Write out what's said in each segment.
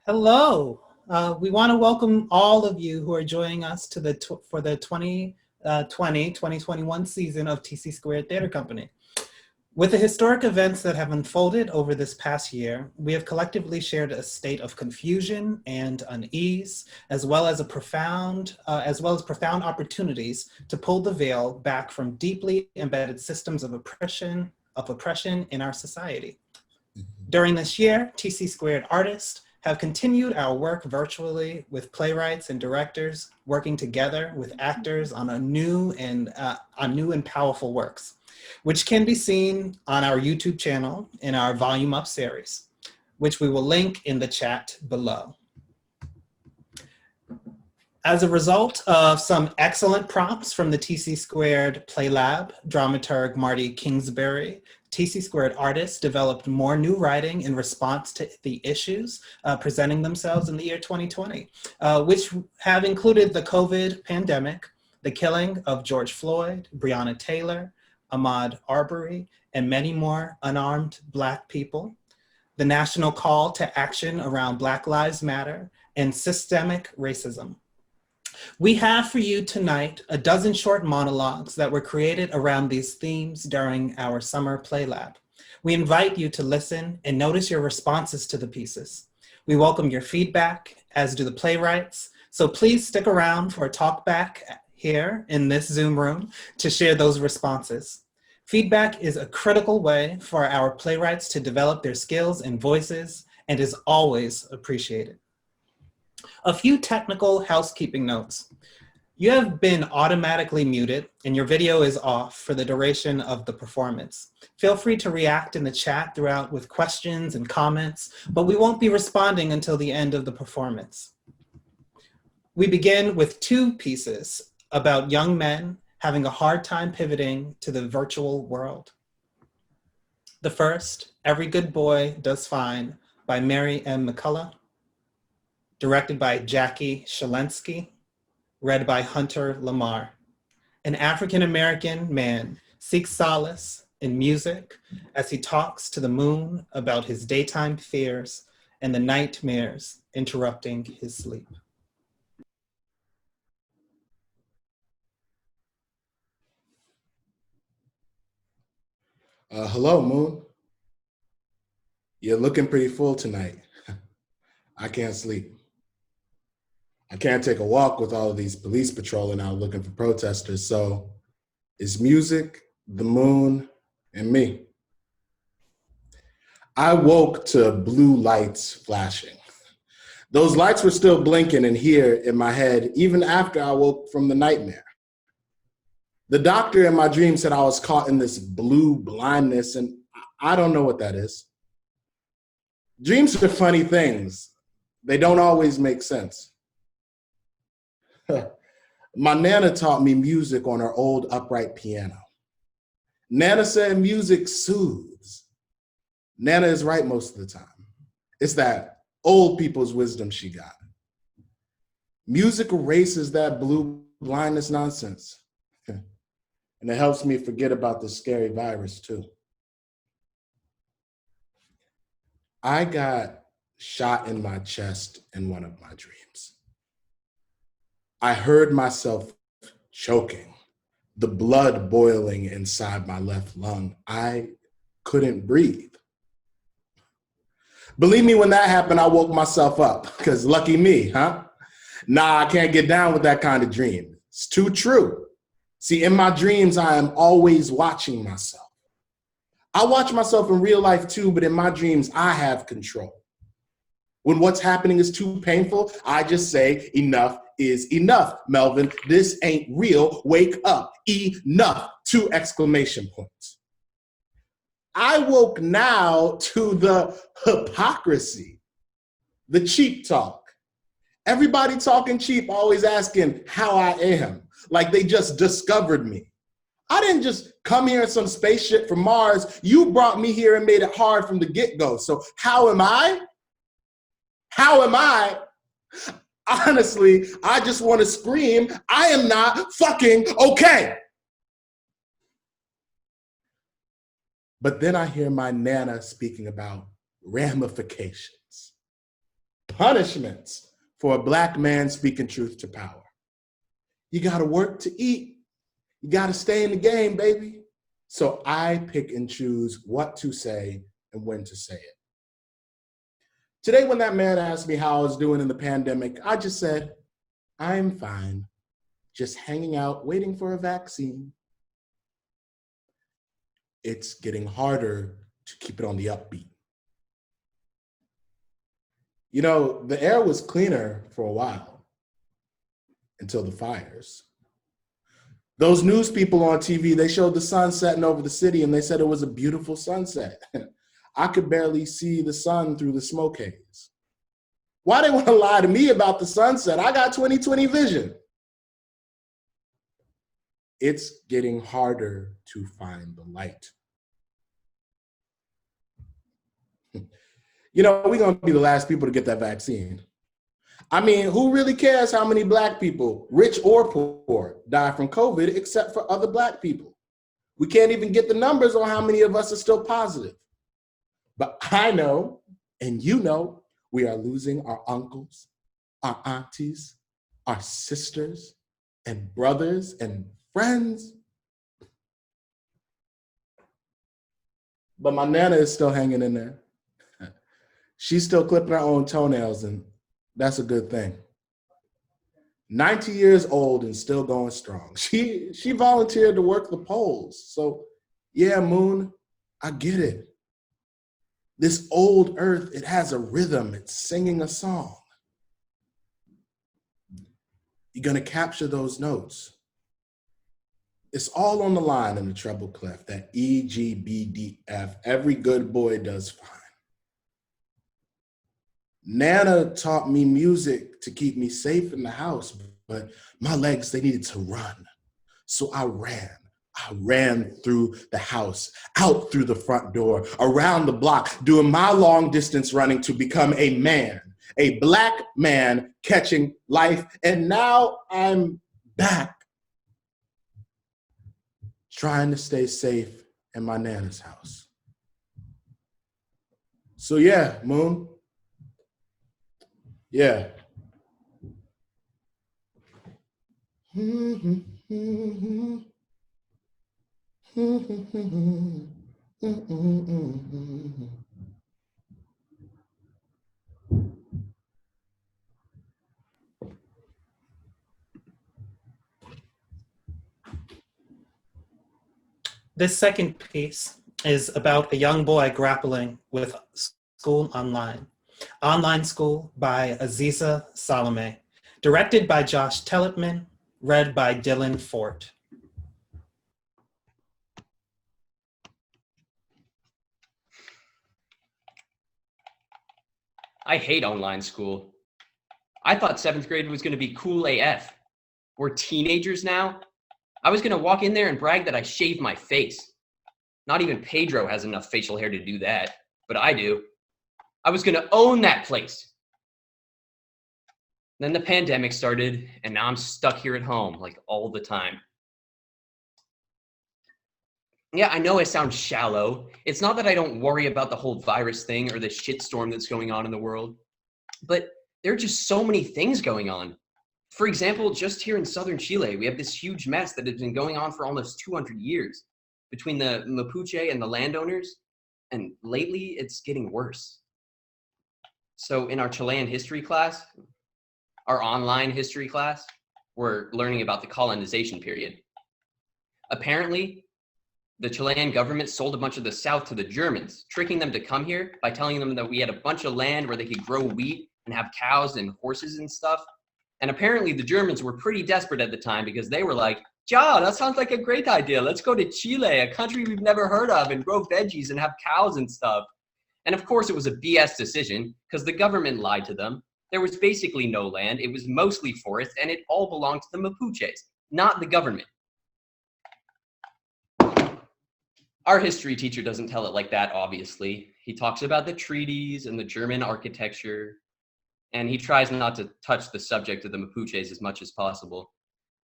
Hello. We want to welcome all of you who are joining us to for the 2020-2021 season of TC Squared Theater Company. With the historic events that have unfolded over this past year, we have collectively shared a state of confusion and unease, as well as profound opportunities to pull the veil back from deeply embedded systems of oppression in our society. During this year, TC Squared artists have continued our work virtually with playwrights and directors working together with actors on new and powerful works, which can be seen on our YouTube channel in our Volume Up series, which we will link in the chat below. As a result of some excellent prompts from the TC Squared PlayLab dramaturg Marty Kingsbury, TC Squared artists developed more new writing in response to the issues presenting themselves in the year 2020, which have included the COVID pandemic, the killing of George Floyd, Breonna Taylor, Ahmaud Arbery, and many more unarmed Black people, the national call to action around Black Lives Matter, and systemic racism. We have for you tonight a dozen short monologues that were created around these themes during our summer PlayLab. We invite you to listen and notice your responses to the pieces. We welcome your feedback, as do the playwrights, so please stick around for a talk back here in this Zoom room to share those responses. Feedback is a critical way for our playwrights to develop their skills and voices and is always appreciated. A few technical housekeeping notes. You have been automatically muted and your video is off for the duration of the performance. Feel free to react in the chat throughout with questions and comments, but we won't be responding until the end of the performance. We begin with two pieces about young men having a hard time pivoting to the virtual world. The first, Every Good Boy Does Fine, by Mary M. McCullough, directed by Jackie Shalensky, read by Hunter Lamar. An African-American man seeks solace in music as he talks to the moon about his daytime fears and the nightmares interrupting his sleep. Hello, Moon. You're looking pretty full tonight. I can't sleep. I can't take a walk with all of these police patrolling out looking for protesters, so it's music, the moon, and me. I woke to blue lights flashing. Those lights were still blinking and here in my head, even after I woke from the nightmare. The doctor in my dream said I was caught in this blue blindness, and I don't know what that is. Dreams are funny things. They don't always make sense. My Nana taught me music on her old upright piano. Nana said music soothes. Nana is right most of the time. It's that old people's wisdom she got. Music erases that blue blindness nonsense. And it helps me forget about the scary virus too. I got shot in my chest in one of my dreams. I heard myself choking, the blood boiling inside my left lung. I couldn't breathe. Believe me, when that happened, I woke myself up, because lucky me, huh? Nah, I can't get down with that kind of dream. It's too true. See, in my dreams, I am always watching myself. I watch myself in real life too, but in my dreams, I have control. When what's happening is too painful, I just say, enough is enough, Melvin. This ain't real. Wake up. Enough. 2 exclamation points. I woke now to the hypocrisy, the cheap talk. Everybody talking cheap, always asking how I am, like they just discovered me. I didn't just come here in some spaceship from Mars. You brought me here and made it hard from the get-go. So how am I? How am I? Honestly, I just want to scream, I am not fucking okay. But then I hear my Nana speaking about ramifications. punishments for a Black man speaking truth to power. You gotta work to eat. You gotta stay in the game, baby. So I pick and choose what to say and when to say it. Today, when that man asked me how I was doing in the pandemic, I just said, I'm fine, just hanging out, waiting for a vaccine. It's getting harder to keep it on the upbeat. You know, the air was cleaner for a while until the fires. Those news people on TV, they showed the sun setting over the city and they said it was a beautiful sunset. I could barely see the sun through the smoke haze. Why they want to lie to me about the sunset? I got 20/20 vision. It's getting harder to find the light. You know, we're going to be the last people to get that vaccine. I mean, who really cares how many Black people, rich or poor, die from COVID except for other Black people? We can't even get the numbers on how many of us are still positive. But I know, and you know, we are losing our uncles, our aunties, our sisters, and brothers and friends. But my Nana is still hanging in there. She's still clipping her own toenails, and that's a good thing. 90 years old and still going strong. She volunteered to work the polls. So yeah, Moon, I get it. This old earth, it has a rhythm. It's singing a song. You're gonna capture those notes. It's all on the line in the treble clef, that E, G, B, D, F. Every good boy does fine. Nana taught me music to keep me safe in the house, but my legs, they needed to run. So I ran through the house, out through the front door, around the block, doing my long distance running to become a man, a Black man catching life. And now I'm back trying to stay safe in my Nana's house. So yeah, Moon. Yeah. This second piece is about a young boy grappling with school online. Online School by Azize Salame. Directed by Josh Tellitman. Read by Dylan Fort. I hate online school. I thought 7th grade was gonna be cool AF. We're teenagers now. I was gonna walk in there and brag that I shaved my face. Not even Pedro has enough facial hair to do that, but I do. I was gonna own that place. Then the pandemic started, and now I'm stuck here at home, like all the time. Yeah, I know I sound shallow. It's not that I don't worry about the whole virus thing or the shitstorm that's going on in the world, but there are just so many things going on. For example, just here in southern Chile, we have this huge mess that has been going on for almost 200 years between the Mapuche and the landowners, and lately it's getting worse. So in our Chilean history class, our online history class, we're learning about the colonization period. Apparently, the Chilean government sold a bunch of the South to the Germans, tricking them to come here by telling them that we had a bunch of land where they could grow wheat and have cows and horses and stuff. And apparently the Germans were pretty desperate at the time because they were like, yeah, that sounds like a great idea. Let's go to Chile, a country we've never heard of, and grow veggies and have cows and stuff. And of course it was a BS decision because the government lied to them. There was basically no land. It was mostly forest, and it all belonged to the Mapuches, not the government. Our history teacher doesn't tell it like that, obviously. He talks about the treaties and the German architecture, and he tries not to touch the subject of the Mapuches as much as possible.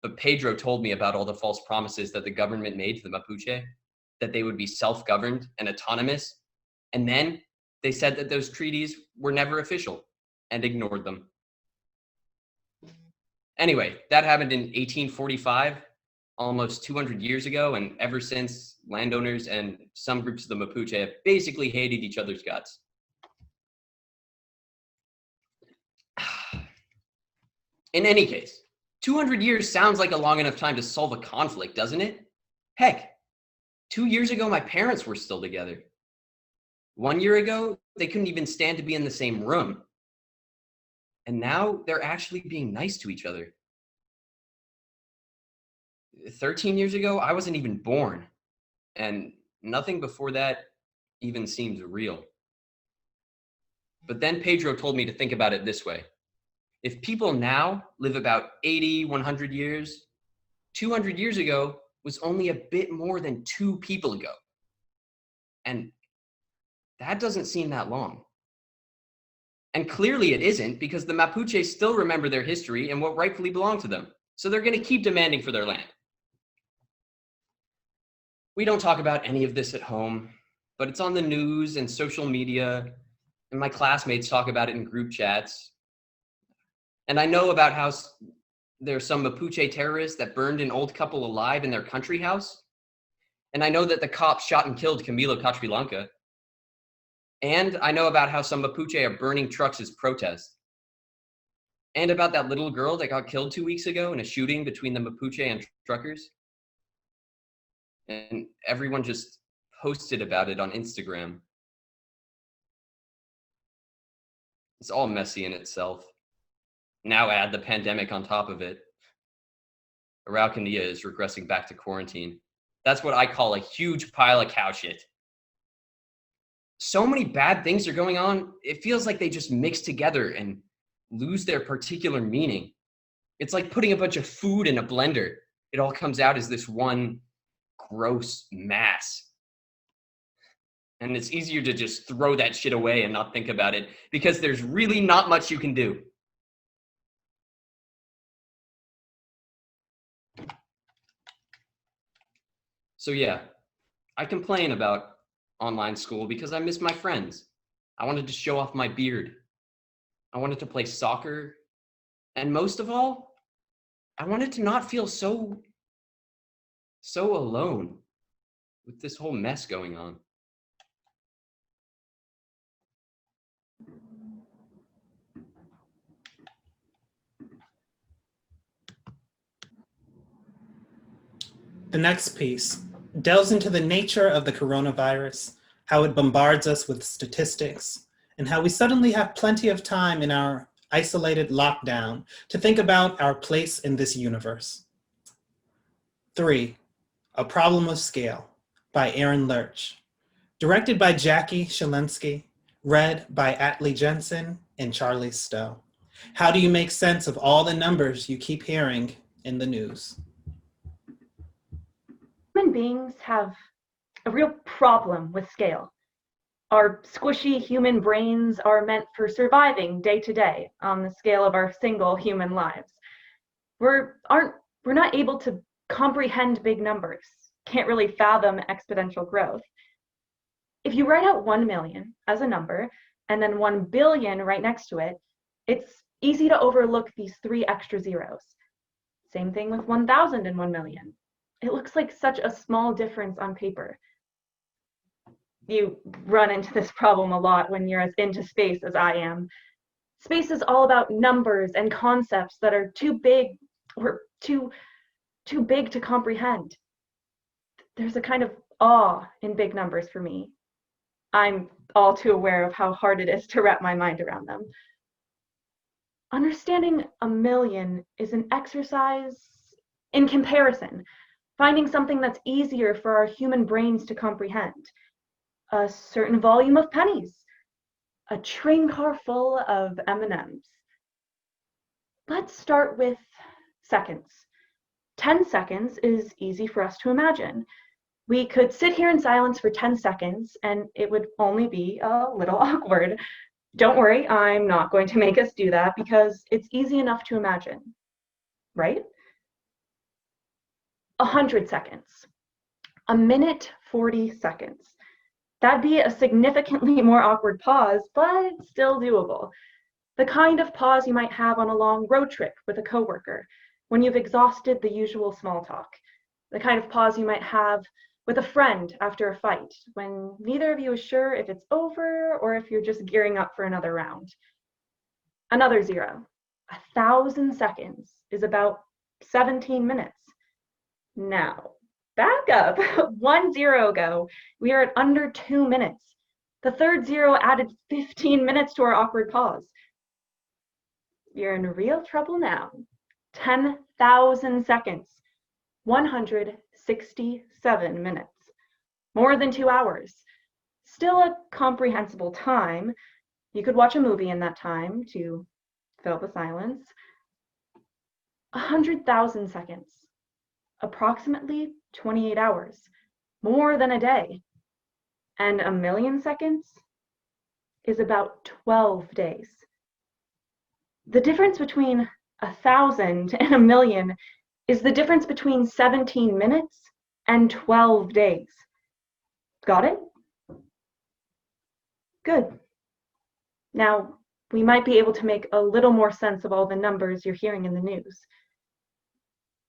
But Pedro told me about all the false promises that the government made to the Mapuche, that they would be self-governed and autonomous, and then they said that those treaties were never official. and ignored them. Anyway, that happened in 1845, almost 200 years ago, and ever since, landowners and some groups of the Mapuche have basically hated each other's guts. In any case, 200 years sounds like a long enough time to solve a conflict, doesn't it? Heck, 2 years ago, my parents were still together. 1 year ago, they couldn't even stand to be in the same room. And now they're actually being nice to each other. 13 years ago, I wasn't even born. And nothing before that even seems real. But then Pedro told me to think about it this way. If people now live about 80, 100 years, 200 years ago was only a bit more than 2 people ago. And that doesn't seem that long. And clearly it isn't, because the Mapuche still remember their history and what rightfully belonged to them. So they're going to keep demanding for their land. We don't talk about any of this at home, but it's on the news and social media, and my classmates talk about it in group chats. And I know about how there's some Mapuche terrorists that burned an old couple alive in their country house. And I know that the cops shot and killed Camilo Cachibilanca. And I know about how some Mapuche are burning trucks as protest. And about that little girl that got killed 2 weeks ago in a shooting between the Mapuche and truckers. And everyone just posted about it on Instagram. It's all messy in itself. Now add the pandemic on top of it. Araucania is regressing back to quarantine. That's what I call a huge pile of cow shit. So many bad things are going on, it feels like they just mix together and lose their particular meaning. It's like putting a bunch of food in a blender. It all comes out as this one gross mass. And it's easier to just throw that shit away and not think about it, because there's really not much you can do. So yeah, I complain about online school because I miss my friends. I wanted to show off my beard. I wanted to play soccer. And most of all, I wanted to not feel so alone with this whole mess going on. The next piece delves into the nature of the coronavirus, how it bombards us with statistics, and how we suddenly have plenty of time in our isolated lockdown to think about our place in this universe. 3, A Problem of Scale by Erin Lerch, directed by Jackie Shalensky, read by Atlee Jensen and Charlie Stowe. How do you make sense of all the numbers you keep hearing in the news? Human beings have a real problem with scale. Our squishy human brains are meant for surviving day to day on the scale of our single human lives. We're not able to comprehend big numbers, can't really fathom exponential growth. If you write out 1 million as a number and then 1 billion right next to it, it's easy to overlook these 3 extra zeros. Same thing with 1,000 and 1 million. It looks like such a small difference on paper. You run into this problem a lot when you're as into space as I am. Space is all about numbers and concepts that are too big or too big to comprehend. There's a kind of awe in big numbers for me. I'm all too aware of how hard it is to wrap my mind around them. Understanding 1 million is an exercise in comparison, finding something that's easier for our human brains to comprehend. A certain volume of pennies, a train car full of M&Ms. Let's start with seconds. 10 seconds is easy for us to imagine. We could sit here in silence for 10 seconds and it would only be a little awkward. Don't worry, I'm not going to make us do that because it's easy enough to imagine, right? 100 seconds. 1 minute, 40 seconds. That'd be a significantly more awkward pause, but still doable. The kind of pause you might have on a long road trip with a coworker when you've exhausted the usual small talk. The kind of pause you might have with a friend after a fight when neither of you is sure if it's over or if you're just gearing up for another round. Another 0. 1,000 seconds is about 17 minutes. Now, back up 1 0 ago, we are at under 2 minutes. The third 0 added 15 minutes to our awkward pause. You're in real trouble now. 10,000 seconds, 167 minutes, more than 2 hours. Still a comprehensible time. You could watch a movie in that time to fill the silence. 100,000 seconds, approximately 28 hours, more than a day. And 1,000,000 seconds is about 12 days. The difference between 1,000 and 1,000,000 is the difference between 17 minutes and 12 days. Got it? Good. Now, we might be able to make a little more sense of all the numbers you're hearing in the news.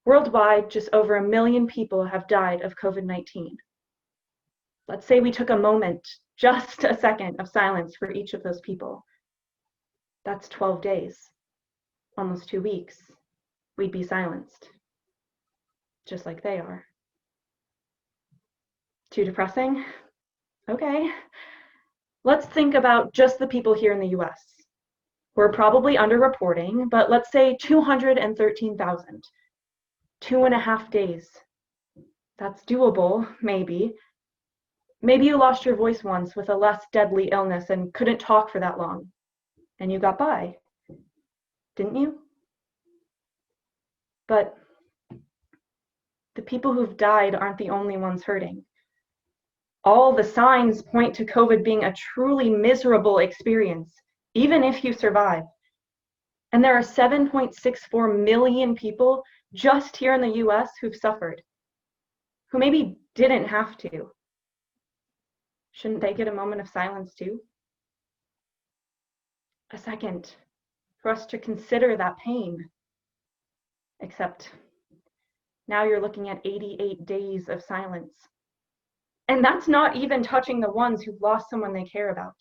Worldwide, just over 1,000,000 people have died of COVID-19. Let's say we took a moment, just a second of silence for each of those people. That's 12 days, almost 2 weeks. We'd be silenced, just like they are. Too depressing? Okay. Let's think about just the people here in the US. We're probably underreporting, but let's say 213,000. 2.5 days. That's doable, maybe. Maybe you lost your voice once with a less deadly illness and couldn't talk for that long, and you got by, didn't you? But the people who've died aren't the only ones hurting. All the signs point to COVID being a truly miserable experience, even if you survive. And there are 7.64 million people just here in the US who've suffered, who maybe didn't have to. Shouldn't they get a moment of silence too? A second for us to consider that pain. Except now you're looking at 88 days of silence. And that's not even touching the ones who've lost someone they care about,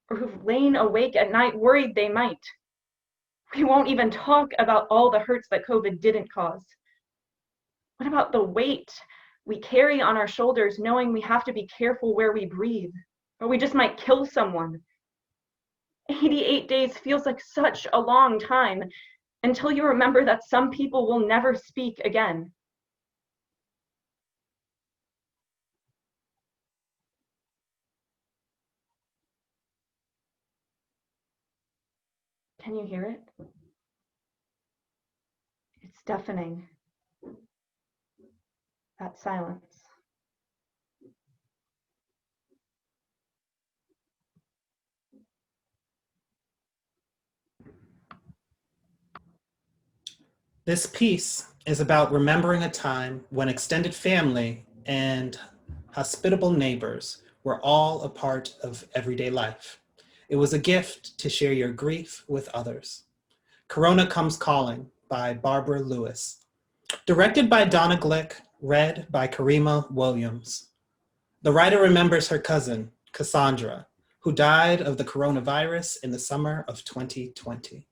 or who've lain awake at night worried they might. We won't even talk about all the hurts that COVID didn't cause. What about the weight we carry on our shoulders, knowing we have to be careful where we breathe, or we just might kill someone? 88 days feels like such a long time until you remember that some people will never speak again. Can you hear it? It's deafening. That silence. This piece is about remembering a time when extended family and hospitable neighbors were all a part of everyday life. It was a gift to share your grief with others. Corona Comes Calling by Barbara Lewis. Directed by Donna Glick, read by Karima Williams. The writer remembers her cousin, Cassandra, who died of the coronavirus in the summer of 2020.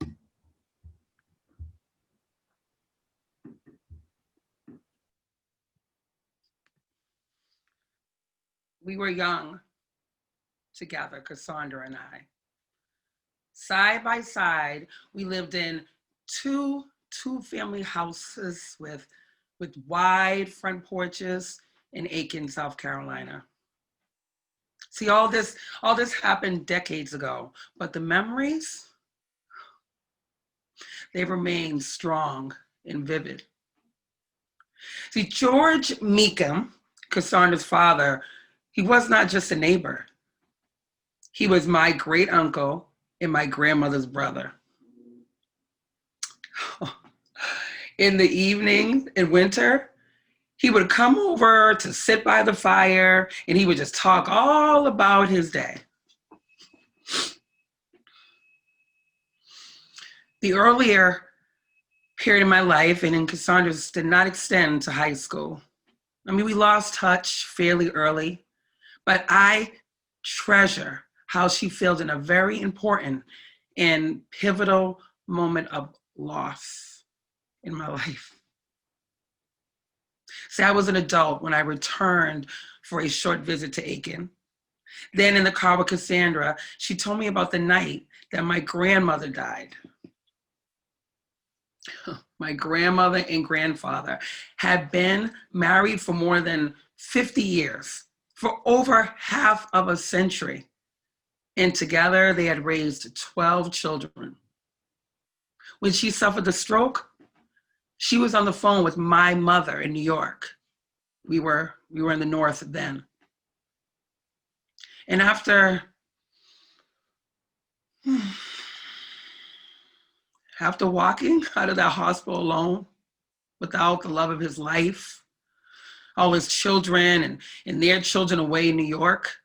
We were young together, Cassandra and I. Side by side, we lived in two family houses with wide front porches in Aiken, South Carolina. See, all this happened decades ago, but the memories, they remain strong and vivid. See, George Meekum, Cassandra's father, he was not just a neighbor. He was my great uncle and my grandmother's brother. In the evenings in winter, he would come over to sit by the fire and he would just talk all about his day. The earlier period of my life and in Cassandra's did not extend to high school. I mean, we lost touch fairly early, but I treasure how she filled in a very important and pivotal moment of loss in my life. See, I was an adult when I returned for a short visit to Aiken. Then in the car with Cassandra, she told me about the night that my grandmother died. My grandmother and grandfather had been married for more than 50 years, for over half of a century. And together they had raised 12 children. When she suffered the stroke, she was on the phone with my mother in New York. We were in the North then. And after walking out of that hospital alone, without the love of his life, all his children and their children away in New York,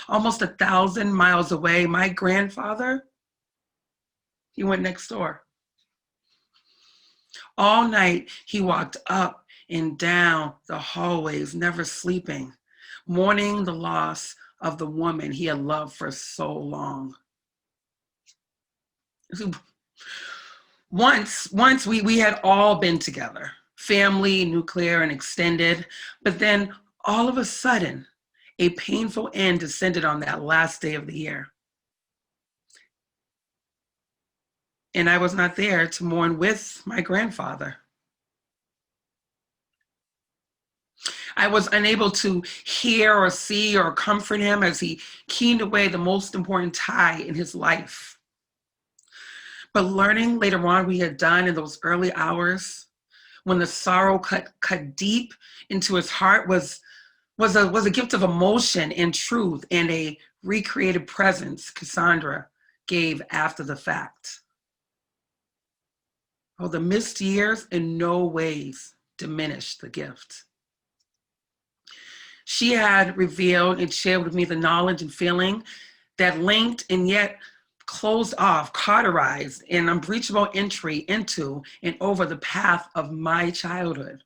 almost 1,000 miles away, my grandfather, he went next door. All night, he walked up and down the hallways, never sleeping, mourning the loss of the woman he had loved for so long. Once we had all been together, family, nuclear, and extended, but then all of a sudden, a painful end descended on that last day of the year. And I was not there to mourn with my grandfather. I was unable to hear or see or comfort him as he keened away the most important tie in his life. But learning later on we had done in those early hours, when the sorrow cut deep into his heart, was a gift of emotion and truth and a recreated presence Cassandra gave after the fact. Oh, the missed years in no ways diminished the gift. She had revealed and shared with me the knowledge and feeling that linked and yet closed off, cauterized an unbreachable entry into and over the path of my childhood.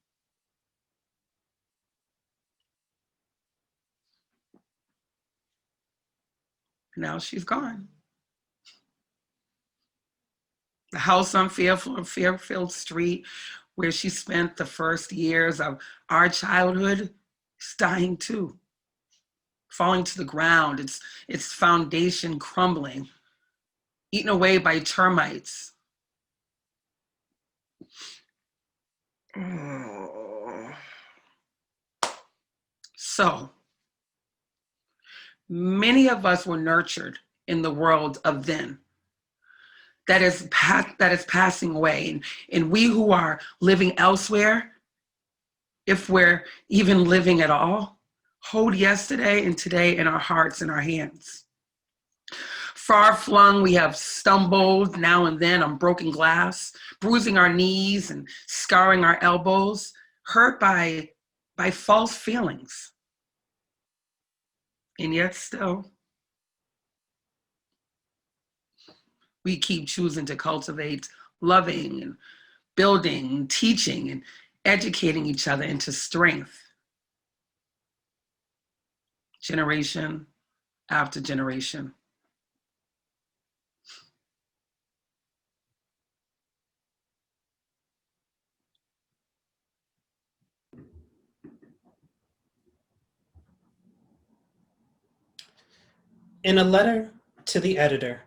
Now she's gone. The house on Fairfield Street, where she spent the first years of our childhood, is dying too, falling to the ground, its foundation crumbling, eaten away by termites. So, many of us were nurtured in the world of then that is passing away. And we who are living elsewhere, if we're even living at all, hold yesterday and today in our hearts and our hands. Far flung, we have stumbled now and then on broken glass, bruising our knees and scarring our elbows, hurt by false feelings. And yet still, we keep choosing to cultivate loving and building, teaching, and educating each other into strength. Generation after generation. In a letter to the editor,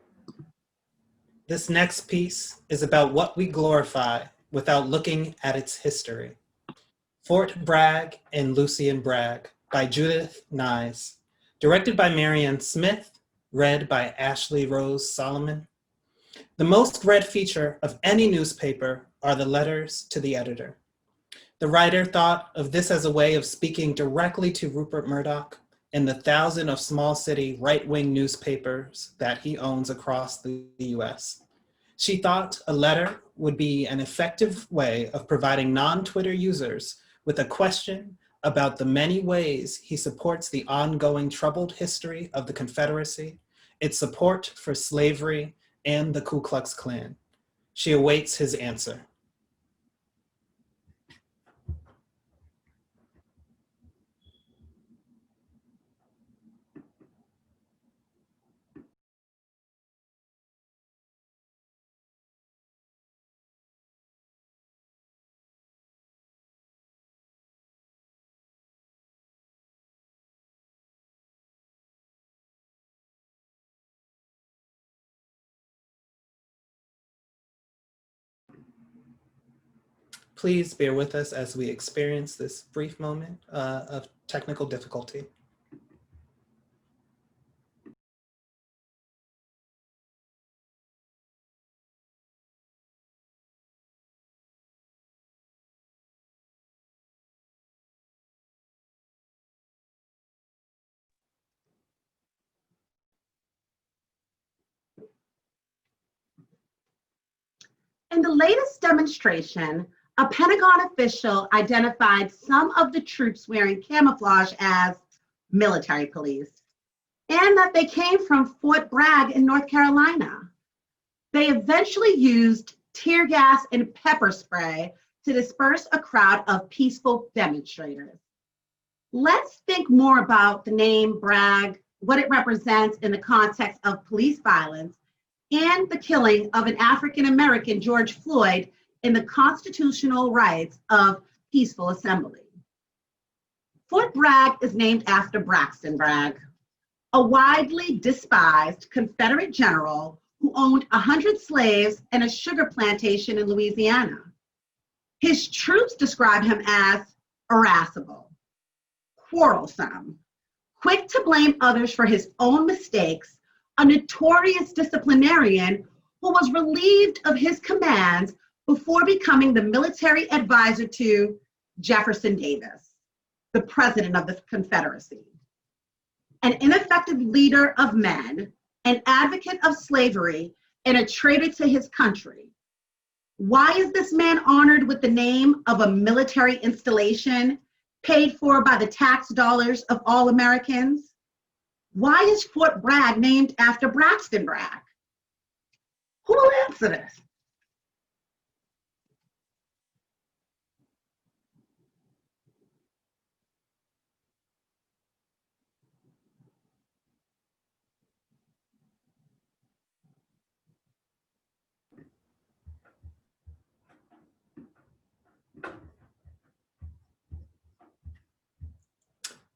this next piece is about what we glorify without looking at its history. Fort Bragg and Lucian Bragg by Judith Nies, directed by Marianne Smith, read by Ashley Rose Solomon. The most read feature of any newspaper are the letters to the editor. The writer thought of this as a way of speaking directly to Rupert Murdoch and the 1,000 of small city right-wing newspapers that he owns across the US. She thought a letter would be an effective way of providing non-Twitter users with a question about the many ways he supports the ongoing troubled history of the Confederacy, its support for slavery, and the Ku Klux Klan. She awaits his answer. Please bear with us as we experience this brief moment of technical difficulty. In the latest demonstration, a Pentagon official identified some of the troops wearing camouflage as military police, and that they came from Fort Bragg in North Carolina. They eventually used tear gas and pepper spray to disperse a crowd of peaceful demonstrators. Let's think more about the name Bragg, what it represents in the context of police violence, and the killing of an African-American, George Floyd, in the constitutional rights of peaceful assembly. Fort Bragg is named after Braxton Bragg, a widely despised Confederate general who owned 100 slaves and a sugar plantation in Louisiana. His troops describe him as irascible, quarrelsome, quick to blame others for his own mistakes, a notorious disciplinarian who was relieved of his commands before becoming the military advisor to Jefferson Davis, the president of the Confederacy. An ineffective leader of men, an advocate of slavery, and a traitor to his country. Why is this man honored with the name of a military installation paid for by the tax dollars of all Americans? Why is Fort Bragg named after Braxton Bragg? Who will answer this?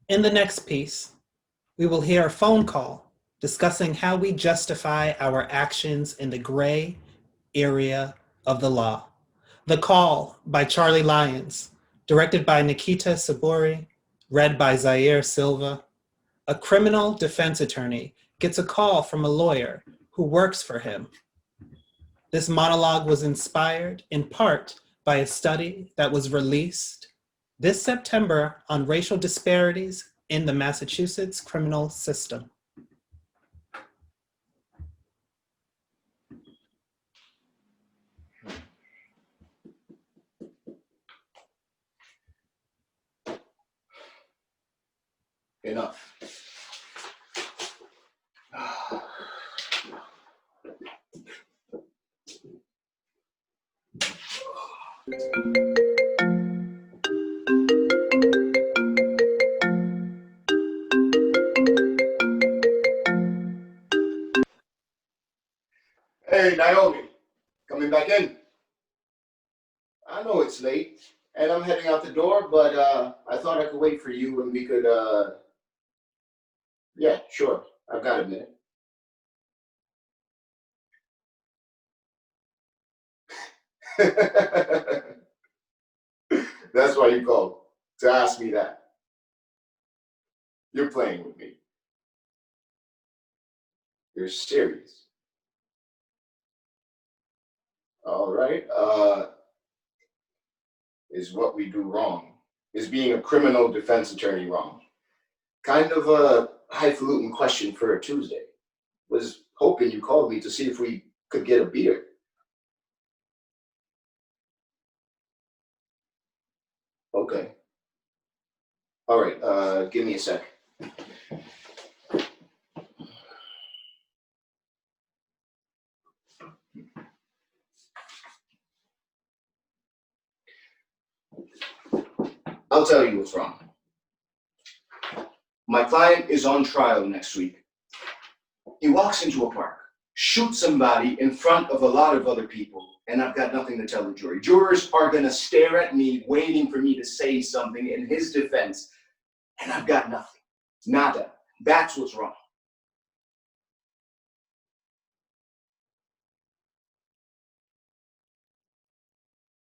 In the next piece, we will hear a phone call discussing how we justify our actions in the gray area of the law. The Call by Charlie Lyons, directed by Nikita Saburi, read by Zaire Silva. A criminal defense attorney gets a call from a lawyer who works for him. This monologue was inspired in part by a study that was released this September on racial disparities in the Massachusetts criminal system. Enough. Hey, Naomi, coming back in? I know it's late, and I'm heading out the door, but I thought I could wait for you and we could, yeah, sure, I've got a minute. That's why you called, to ask me that. You're playing with me. You're serious. All right, is what we do wrong? Is being a criminal defense attorney wrong? Kind of a highfalutin question for a Tuesday. Was hoping you called me to see if we could get a beer. Okay. All right, give me a sec. I'll tell you what's wrong. My client is on trial next week. He walks into a park, shoots somebody in front of a lot of other people, and I've got nothing to tell the jury. Jurors are gonna stare at me, waiting for me to say something in his defense, and I've got nothing. Nada. That's what's wrong.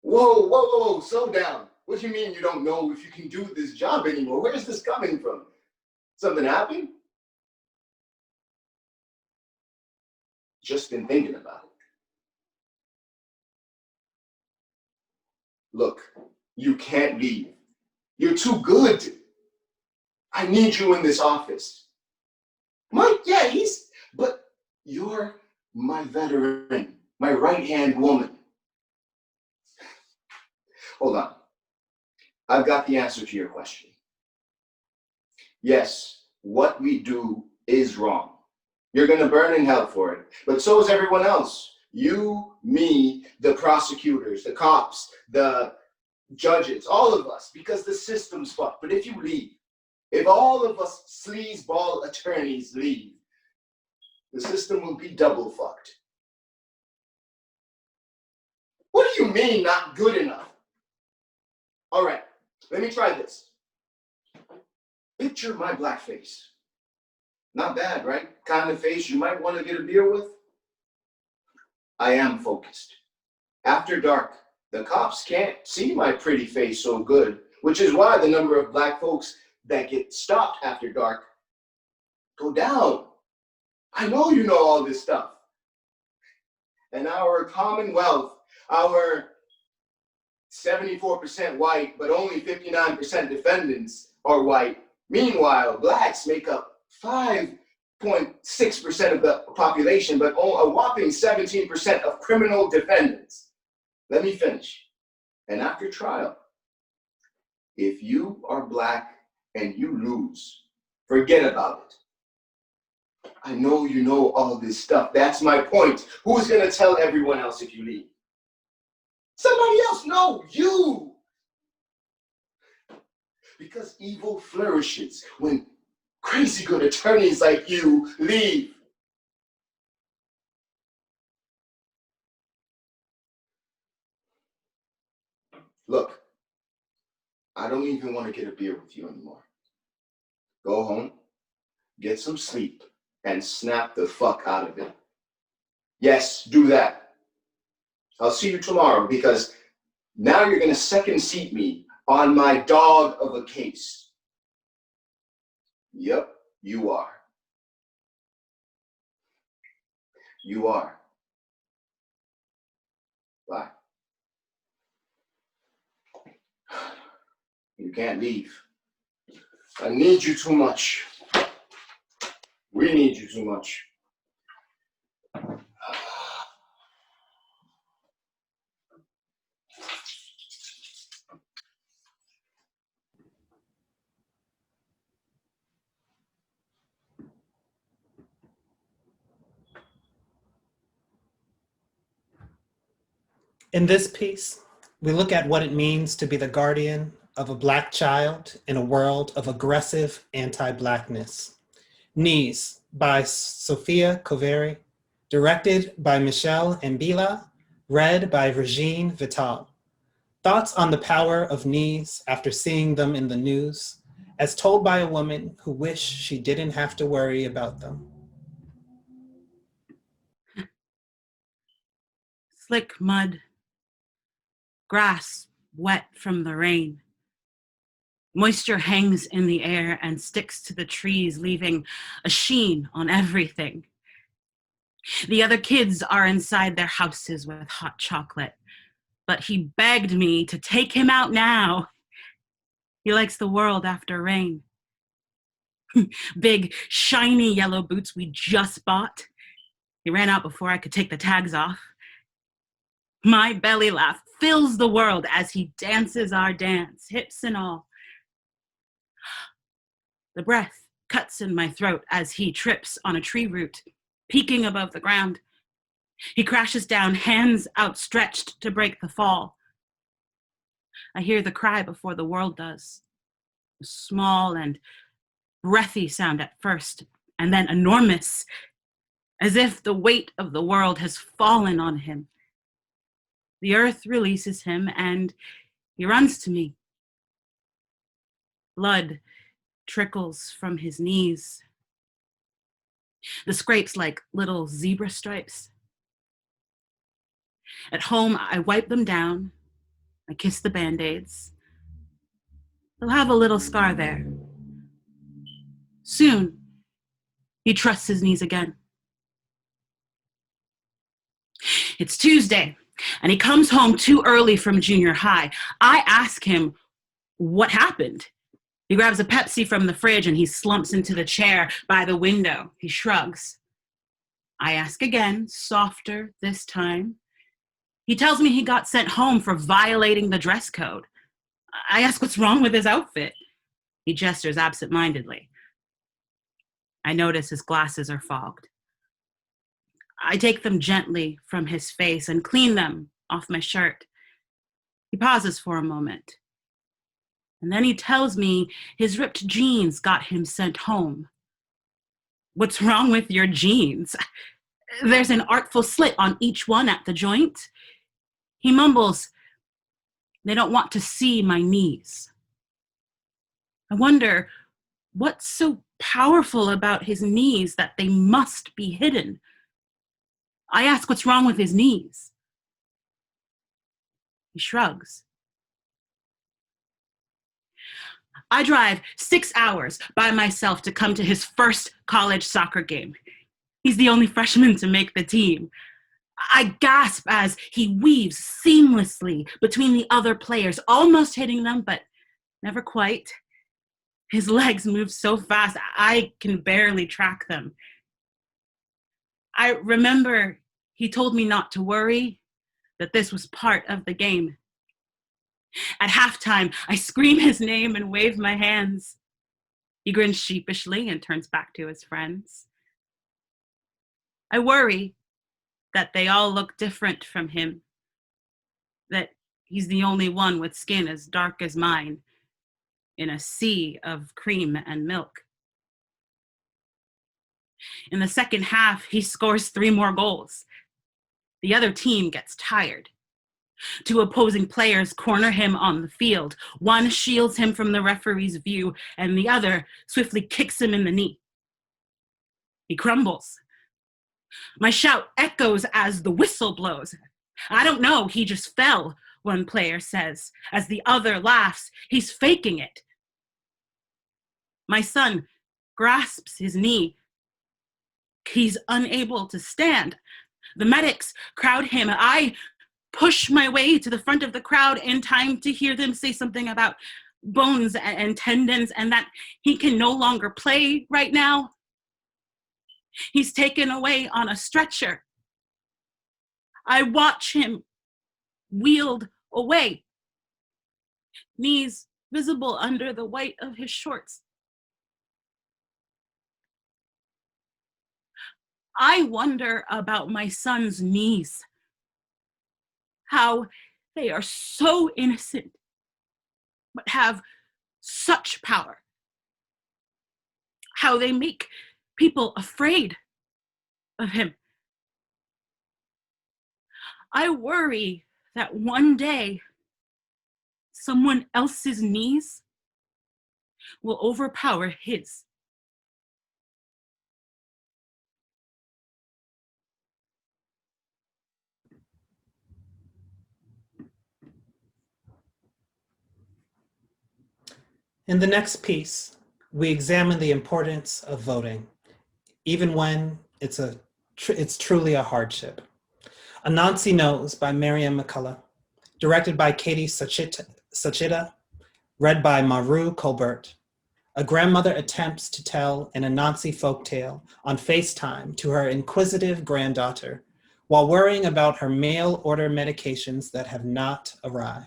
Whoa, slow down. What do you mean you don't know if you can do this job anymore? Where's this coming from? Something happened? Just been thinking about it. Look, you can't leave. You're too good. I need you in this office. Mike, yeah, but you're my veteran, my right-hand woman. Hold on. I've got the answer to your question. Yes, what we do is wrong. You're gonna burn in hell for it, but so is everyone else. You, me, the prosecutors, the cops, the judges, all of us, because the system's fucked. But if you leave, if all of us sleazeball attorneys leave, the system will be double fucked. What do you mean not good enough? All right, let me try this. Picture my black face. Not bad, right? Kind of face you might want to get a beer with. I am focused. After dark, the cops can't see my pretty face so good, which is why the number of black folks that get stopped after dark go down. I know you know all this stuff. And our commonwealth, our 74% white, but only 59% defendants are white. Meanwhile, blacks make up 5.6% of the population, but a whopping 17% of criminal defendants. Let me finish. And after trial, if you are black and you lose, forget about it. I know you know all this stuff. That's my point. Who's gonna tell everyone else if you leave? Somebody else. No, you. Because evil flourishes when crazy good attorneys like you leave. Look, I don't even want to get a beer with you anymore. Go home, get some sleep, and snap the fuck out of it. Yes, do that. I'll see you tomorrow because now you're gonna second seat me on my dog of a case. Yep, you are. You are. Bye. You can't leave. I need you too much. We need you too much. In this piece, we look at what it means to be the guardian of a Black child in a world of aggressive anti-Blackness. Nies by Sophia Koevary, directed by Michelle Mbila, read by Regine Vital. Thoughts on the power of Nies after seeing them in the news, as told by a woman who wished she didn't have to worry about them. Slick mud, grass wet from the rain. Moisture hangs in the air and sticks to the trees, leaving a sheen on everything. The other kids are inside their houses with hot chocolate, but he begged me to take him out now. He likes the world after rain. Big, shiny yellow boots we just bought. He ran out before I could take the tags off. My belly laugh fills the world as he dances our dance, hips and all. The breath cuts in my throat as he trips on a tree root, peeking above the ground. He crashes down, hands outstretched to break the fall. I hear the cry before the world does. A small and breathy sound at first, and then enormous, as if the weight of the world has fallen on him. The earth releases him, and he runs to me. Blood trickles from his knees. The scrapes like little zebra stripes. At home, I wipe them down. I kiss the Band-Aids. He'll have a little scar there. Soon, he trusts his knees again. It's Tuesday, and he comes home too early from junior high. I ask him what happened. He grabs a Pepsi from the fridge and he slumps into the chair by the window. He shrugs. I ask again, softer this time. He tells me he got sent home for violating the dress code. I ask what's wrong with his outfit. He gestures absentmindedly. I notice his glasses are fogged. I take them gently from his face and clean them off my shirt. He pauses for a moment. And then he tells me his ripped jeans got him sent home. What's wrong with your jeans? There's an artful slit on each one at the joint. He mumbles, they don't want to see my knees. I wonder what's so powerful about his knees that they must be hidden. I ask what's wrong with his knees. He shrugs. I drive 6 hours by myself to come to his first college soccer game. He's the only freshman to make the team. I gasp as he weaves seamlessly between the other players, almost hitting them, but never quite. His legs move so fast, I can barely track them. I remember he told me not to worry, that this was part of the game. At halftime, I scream his name and wave my hands. He grins sheepishly and turns back to his friends. I worry that they all look different from him, that he's the only one with skin as dark as mine in a sea of cream and milk. In the second half, he scores 3 more goals. The other team gets tired. 2 opposing players corner him on the field. One shields him from the referee's view, and the other swiftly kicks him in the knee. He crumbles. My shout echoes as the whistle blows. I don't know, he just fell, one player says, as the other laughs. He's faking it. My son grasps his knee. He's unable to stand. The medics crowd him. I push my way to the front of the crowd in time to hear them say something about bones and tendons and that he can no longer play right now. He's taken away on a stretcher. I watch him wheeled away, knees visible under the white of his shorts. I wonder about my son's knees, how they are so innocent, but have such power, how they make people afraid of him. I worry that one day someone else's knees will overpower his. In the next piece, we examine the importance of voting, even when it's truly a hardship. Anansi Knows by Miriam McCullough, directed by Katie Sachita, read by Maru Colbert. A grandmother attempts to tell an Anansi folktale on FaceTime to her inquisitive granddaughter while worrying about her mail order medications that have not arrived.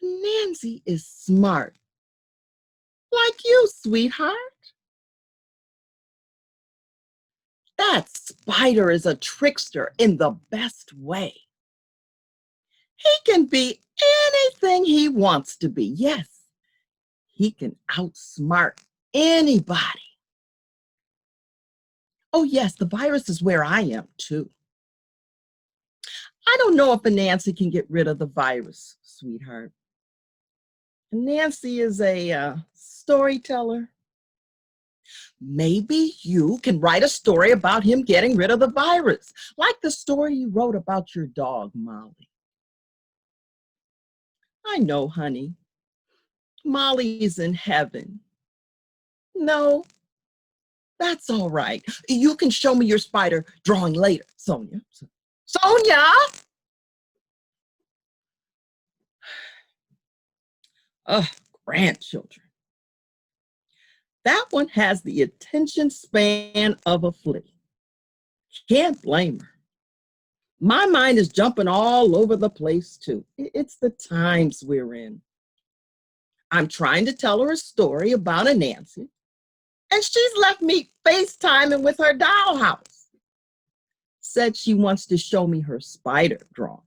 Nancy is smart. Like you, sweetheart. That spider is a trickster in the best way. He can be anything he wants to be. Yes, he can outsmart anybody. Oh yes, the virus is where I am too. I don't know if Nancy can get rid of the virus, sweetheart. Nancy is a storyteller. Maybe you can write a story about him getting rid of the virus, like the story you wrote about your dog, Molly. I know, honey. Molly is in heaven. No, that's all right. You can show me your spider drawing later, Sonia. Sonia! Ugh, grandchildren. That one has the attention span of a flea. Can't blame her. My mind is jumping all over the place too. It's the times we're in. I'm trying to tell her a story about a Nancy, and she's left me FaceTiming with her dollhouse. Said she wants to show me her spider drawing.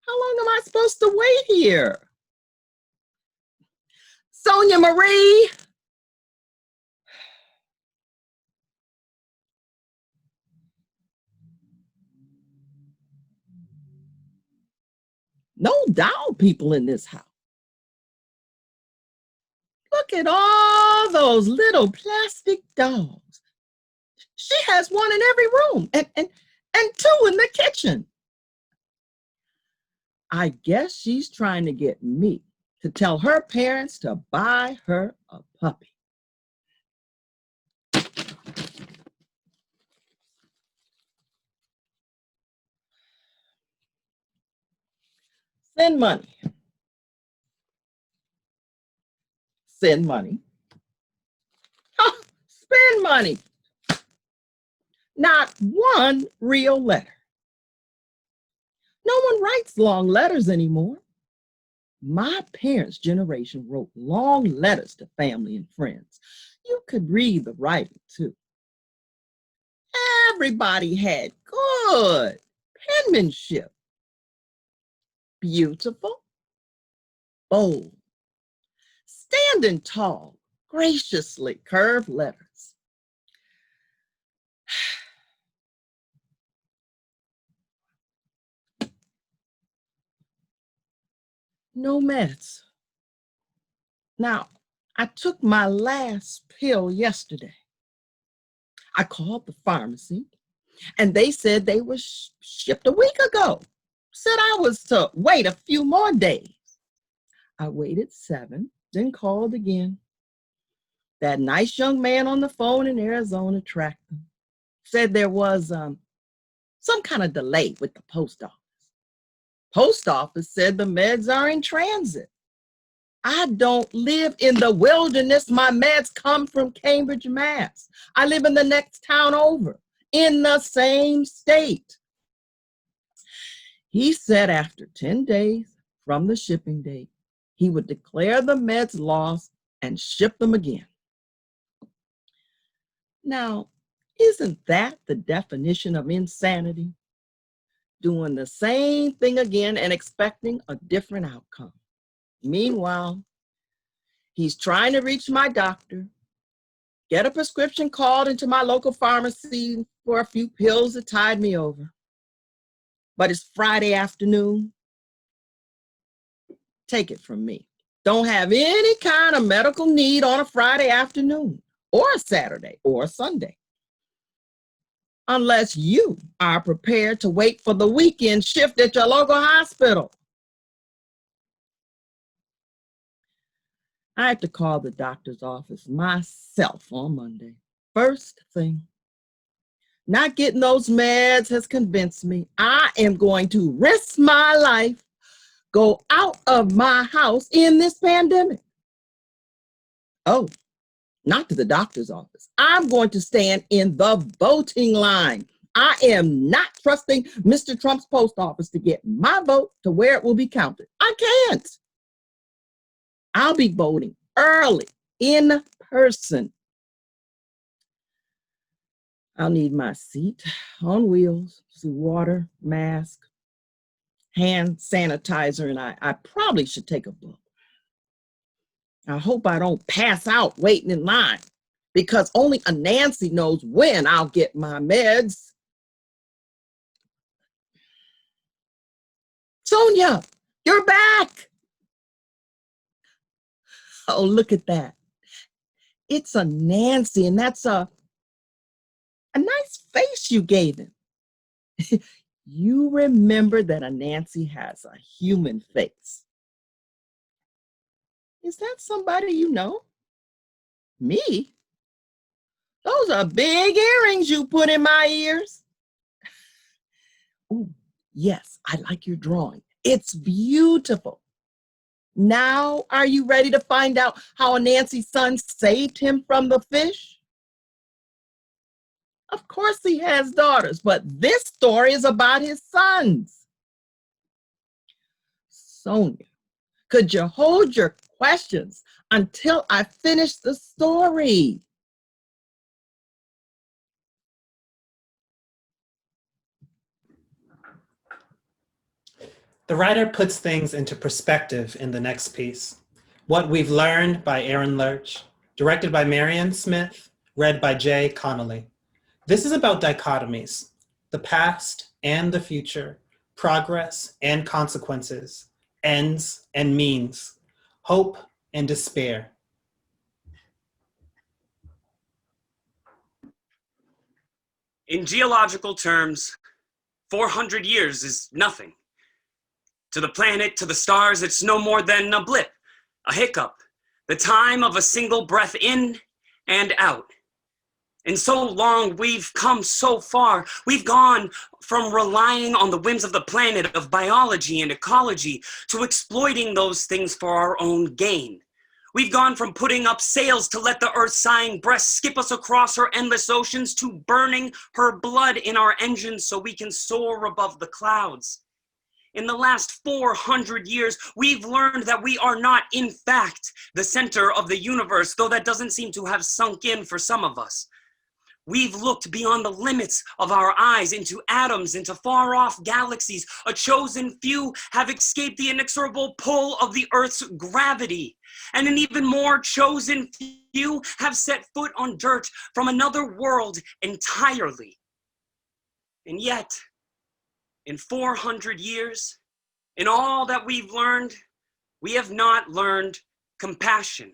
How long am I supposed to wait here? Sonia Marie! No doll people in this house. Look at all those little plastic dolls. She has one in every room and two in the kitchen. I guess she's trying to get me to tell her parents to buy her a puppy. Send money. Send money. Oh, spend money. Not one real letter. No one writes long letters anymore. My parents' generation wrote long letters to family and friends. You could read the writing too. Everybody had good penmanship. Beautiful, bold, standing tall, graciously curved letters. No meds. Now, I took my last pill yesterday. I called the pharmacy and they said they were shipped a week ago. Said I was to wait a few more days. I waited 7, then called again. That nice young man on the phone in Arizona tracked them. Said there was some kind of delay with the post office. Post office said the meds are in transit. I don't live in the wilderness. My meds come from Cambridge, Mass. I live in the next town over, in the same state. He said after 10 days from the shipping date, he would declare the meds lost and ship them again. Now, isn't that the definition of insanity? Doing the same thing again and expecting a different outcome. Meanwhile, he's trying to reach my doctor, get a prescription called into my local pharmacy for a few pills that tide me over. But it's Friday afternoon. Take it from me. Don't have any kind of medical need on a Friday afternoon or a Saturday or a Sunday. Unless you are prepared to wait for the weekend shift at your local hospital. I had to call the doctor's office myself on Monday. First thing. Not getting those meds has convinced me I am going to risk my life, go out of my house in this pandemic. Oh, not to the doctor's office. I'm going to stand in the voting line. I am not trusting Mr. Trump's post office to get my vote to where it will be counted. I can't. I'll be voting early, in person. I'll need my seat on wheels, some water, mask, hand sanitizer, and I probably should take a book. I hope I don't pass out waiting in line because only a Nancy knows when I'll get my meds. Sonia, you're back. Oh, look at that. It's a Nancy, and that's a nice face you gave him. You remember that a Nancy has a human face. Is that somebody you know? Me? Those are big earrings you put in my ears. Oh, yes, I like your drawing. It's beautiful. Now, are you ready to find out how Nancy's son saved him from the fish? Of course he has daughters, but this story is about his sons. Sonia, could you hold your questions until I finish the story? The writer puts things into perspective in the next piece. What We've Learned by Erin Lerch, directed by Marian Smith, read by Jay Connolly. This is about dichotomies, the past and the future, progress and consequences, ends and means, hope and despair. In geological terms, 400 years is nothing. To the planet, to the stars, it's no more than a blip, a hiccup, the time of a single breath in and out. In so long, we've come so far. We've gone from relying on the whims of the planet, of biology and ecology, to exploiting those things for our own gain. We've gone from putting up sails to let the earth's sighing breast skip us across her endless oceans to burning her blood in our engines so we can soar above the clouds. In the last 400 years, we've learned that we are not, in fact, the center of the universe, though that doesn't seem to have sunk in for some of us. We've looked beyond the limits of our eyes into atoms, into far-off galaxies. A chosen few have escaped the inexorable pull of the Earth's gravity. And an even more chosen few have set foot on dirt from another world entirely. And yet, in 400 years, in all that we've learned, we have not learned compassion.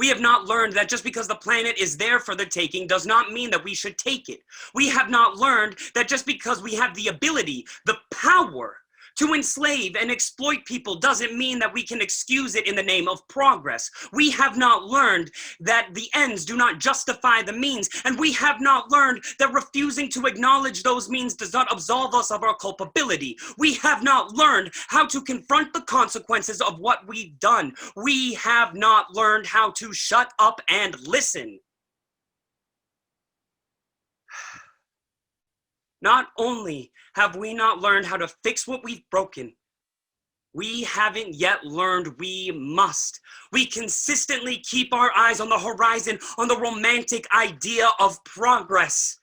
We have not learned that just because the planet is there for the taking does not mean that we should take it. We have not learned that just because we have the ability, the power to enslave and exploit people doesn't mean that we can excuse it in the name of progress. We have not learned that the ends do not justify the means, and we have not learned that refusing to acknowledge those means does not absolve us of our culpability. We have not learned how to confront the consequences of what we've done. We have not learned how to shut up and listen. Not only have we not learned how to fix what we've broken, we haven't yet learned we must. We consistently keep our eyes on the horizon, on the romantic idea of progress.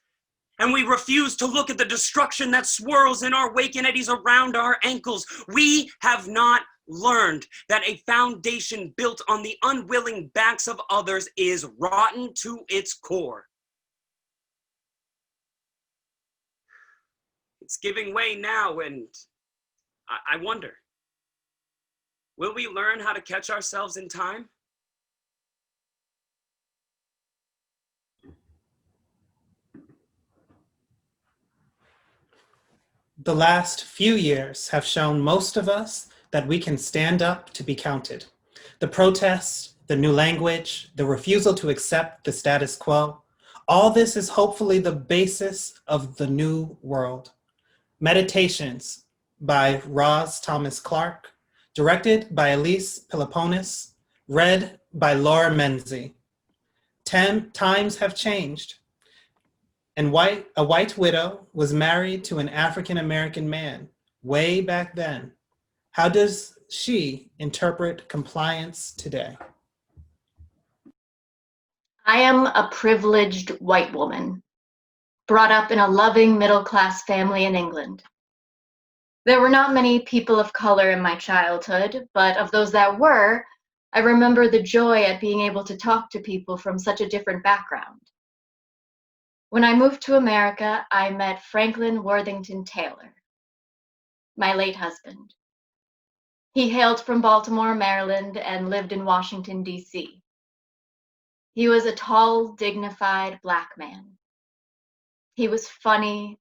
And we refuse to look at the destruction that swirls in our wake and eddies around our ankles. We have not learned that a foundation built on the unwilling backs of others is rotten to its core. It's giving way now, and I wonder, will we learn how to catch ourselves in time? The last few years have shown most of us that we can stand up to be counted. The protests, the new language, the refusal to accept the status quo, all this is hopefully the basis of the new world. Meditations by Roz Thomas Clark, directed by Elise Peloponnes, read by Laura Menzie. Times have changed. And a white widow was married to an African-American man way back then. How does she interpret compliance today? I am a privileged white woman. brought up in a loving middle-class family in England. There were not many people of color in my childhood, but of those that were, I remember the joy at being able to talk to people from such a different background. When I moved to America, I met Franklin Worthington Taylor, my late husband. He hailed from Baltimore, Maryland, and lived in Washington, D.C. He was a tall, dignified Black man. He was funny,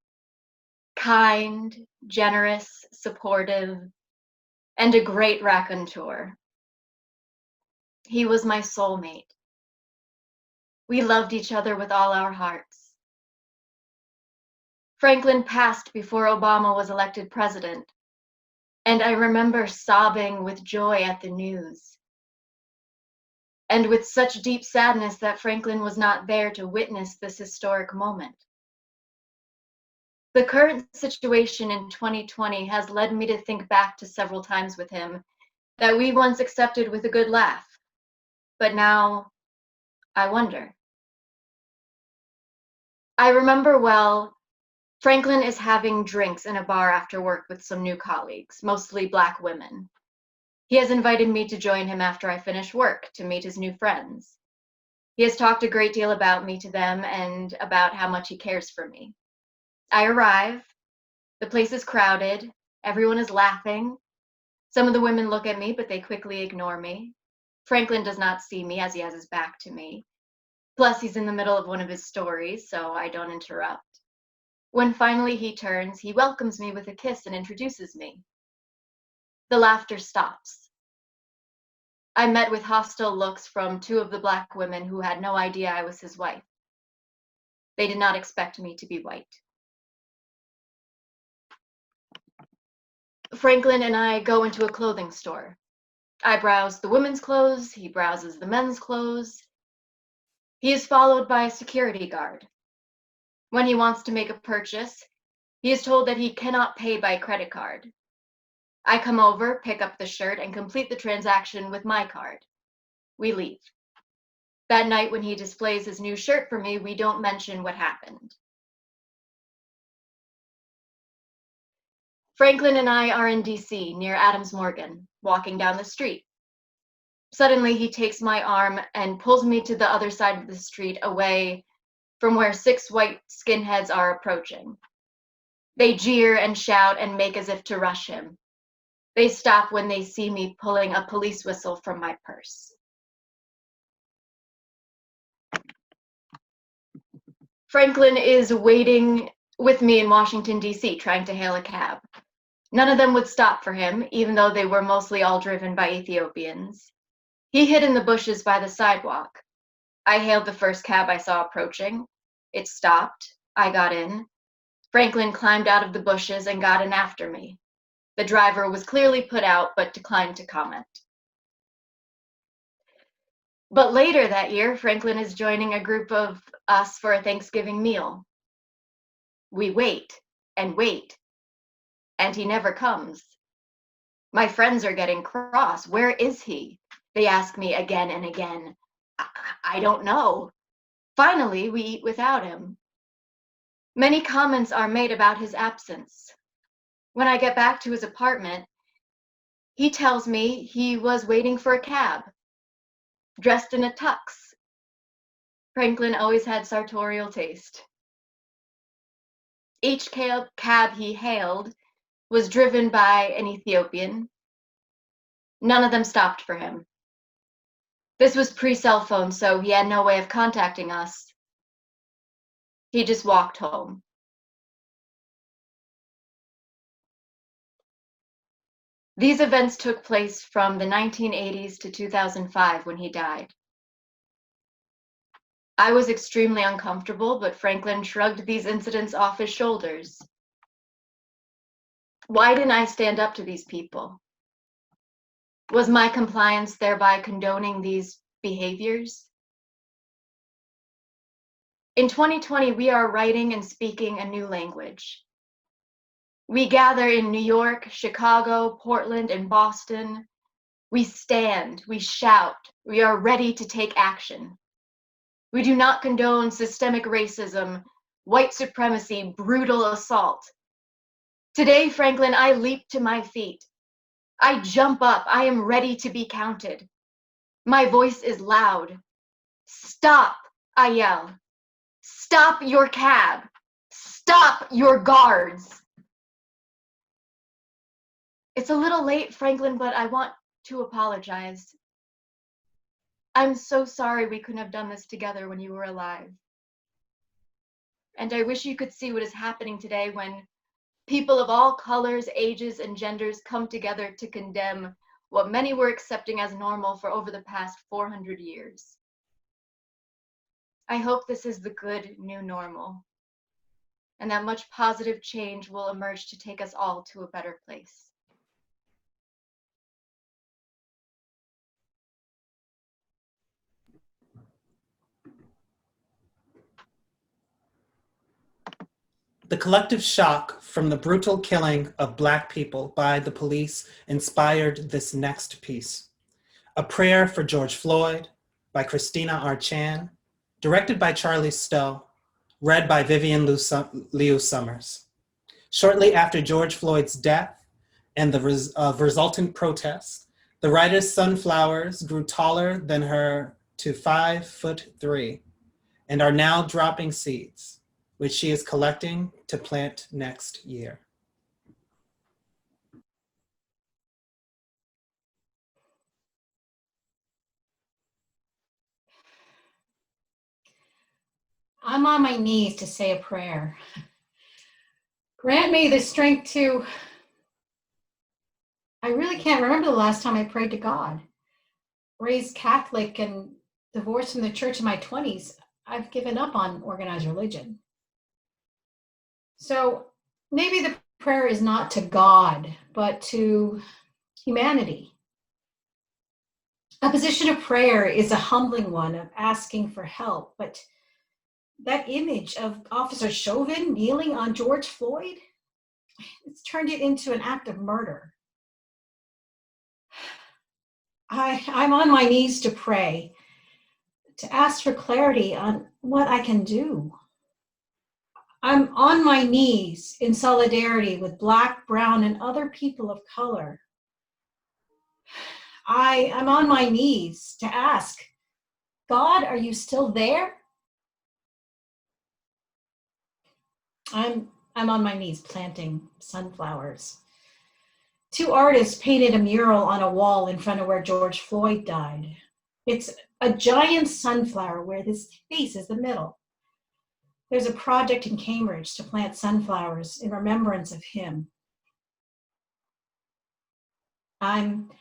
kind, generous, supportive, and a great raconteur. He was my soulmate. We loved each other with all our hearts. Franklin passed before Obama was elected president, and I remember sobbing with joy at the news, and with such deep sadness that Franklin was not there to witness this historic moment. The current situation in 2020 has led me to think back to several times with him that we once accepted with a good laugh, but now I wonder. I remember well, Franklin is having drinks in a bar after work with some new colleagues, mostly Black women. He has invited me to join him after I finish work to meet his new friends. He has talked a great deal about me to them and about how much he cares for me. I arrive, the place is crowded, everyone is laughing. Some of the women look at me, but they quickly ignore me. Franklin does not see me as he has his back to me. Plus, he's in the middle of one of his stories, so I don't interrupt. When finally he turns, he welcomes me with a kiss and introduces me. The laughter stops. I met with hostile looks from two of the Black women who had no idea I was his wife. They did not expect me to be white. Franklin and I go into a clothing store. I browse the women's clothes, he browses the men's clothes. He is followed by a security guard. When he wants to make a purchase, he is told that he cannot pay by credit card. I come over, pick up the shirt, and complete the transaction with my card. We leave. That night when he displays his new shirt for me, we don't mention what happened. Franklin and I are in DC, near Adams Morgan, walking down the street. Suddenly, he takes my arm and pulls me to the other side of the street, away from where 6 white skinheads are approaching. They jeer and shout and make as if to rush him. They stop when they see me pulling a police whistle from my purse. Franklin is waiting with me in Washington, D.C., trying to hail a cab. None of them would stop for him, even though they were mostly all driven by Ethiopians. He hid in the bushes by the sidewalk. I hailed the first cab I saw approaching. It stopped. I got in. Franklin climbed out of the bushes and got in after me. The driver was clearly put out, but declined to comment. But later that year, Franklin is joining a group of us for a Thanksgiving meal. We wait, and he never comes. My friends are getting cross. Where is he? They ask me again and again. I don't know. Finally, we eat without him. Many comments are made about his absence. When I get back to his apartment, he tells me he was waiting for a cab, dressed in a tux. Franklin always had sartorial taste. Each cab he hailed was driven by an Ethiopian. None of them stopped for him. This was pre-cell phone, so he had no way of contacting us. He just walked home. These events took place from the 1980s to 2005 when he died. I was extremely uncomfortable, but Franklin shrugged these incidents off his shoulders. Why didn't I stand up to these people? Was my compliance thereby condoning these behaviors? In 2020, we are writing and speaking a new language. We gather in New York, Chicago, Portland, and Boston. We stand, we shout, we are ready to take action. We do not condone systemic racism, white supremacy, brutal assault. Today, Franklin, I leap to my feet. I jump up. I am ready to be counted. My voice is loud. Stop, I yell. Stop your cab. Stop your guards. It's a little late, Franklin, but I want to apologize. I'm so sorry we couldn't have done this together when you were alive. And I wish you could see what is happening today when people of all colors, ages, and genders come together to condemn what many were accepting as normal for over the past 400 years. I hope this is the good new normal, and that much positive change will emerge to take us all to a better place. The collective shock from the brutal killing of Black people by the police inspired this next piece. A Prayer for George Floyd by Christina R. Chan, directed by Charlie Stowe, read by Vivian Liu Summers. Shortly after George Floyd's death and the resultant protests, the writer's sunflowers grew taller than her to 5'3" and are now dropping seeds, which she is collecting to plant next year. I'm on my knees to say a prayer. Grant me the strength to, I really can't remember the last time I prayed to God. Raised Catholic and divorced from the church in my 20s, I've given up on organized religion. So maybe the prayer is not to God, but to humanity. A position of prayer is a humbling one of asking for help, but that image of Officer Chauvin kneeling on George Floyd, it's turned it into an act of murder. I'm on my knees to pray, to ask for clarity on what I can do. I'm on my knees in solidarity with Black, brown, and other people of color. I'm on my knees to ask, God, are you still there? I'm on my knees planting sunflowers. 2 artists painted a mural on a wall in front of where George Floyd died. It's a giant sunflower where this face is the middle. There's a project in Cambridge to plant sunflowers in remembrance of him. I'm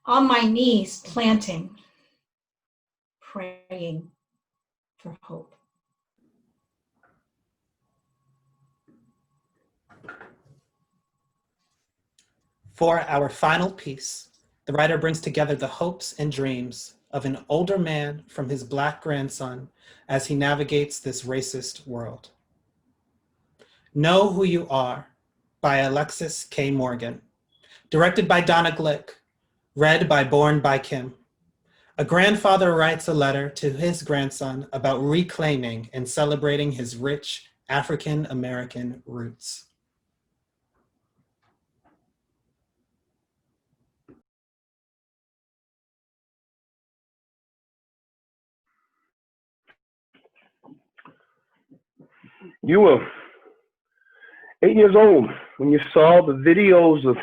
on my knees planting, praying for hope. For our final piece, the writer brings together the hopes and dreams of an older man from his Black grandson as he navigates this racist world. Know Who You Are by Alexis K. Morgan, directed by Donna Glick, read by Born by Kim. A grandfather writes a letter to his grandson about reclaiming and celebrating his rich African-American roots. You were 8 years old when you saw the videos of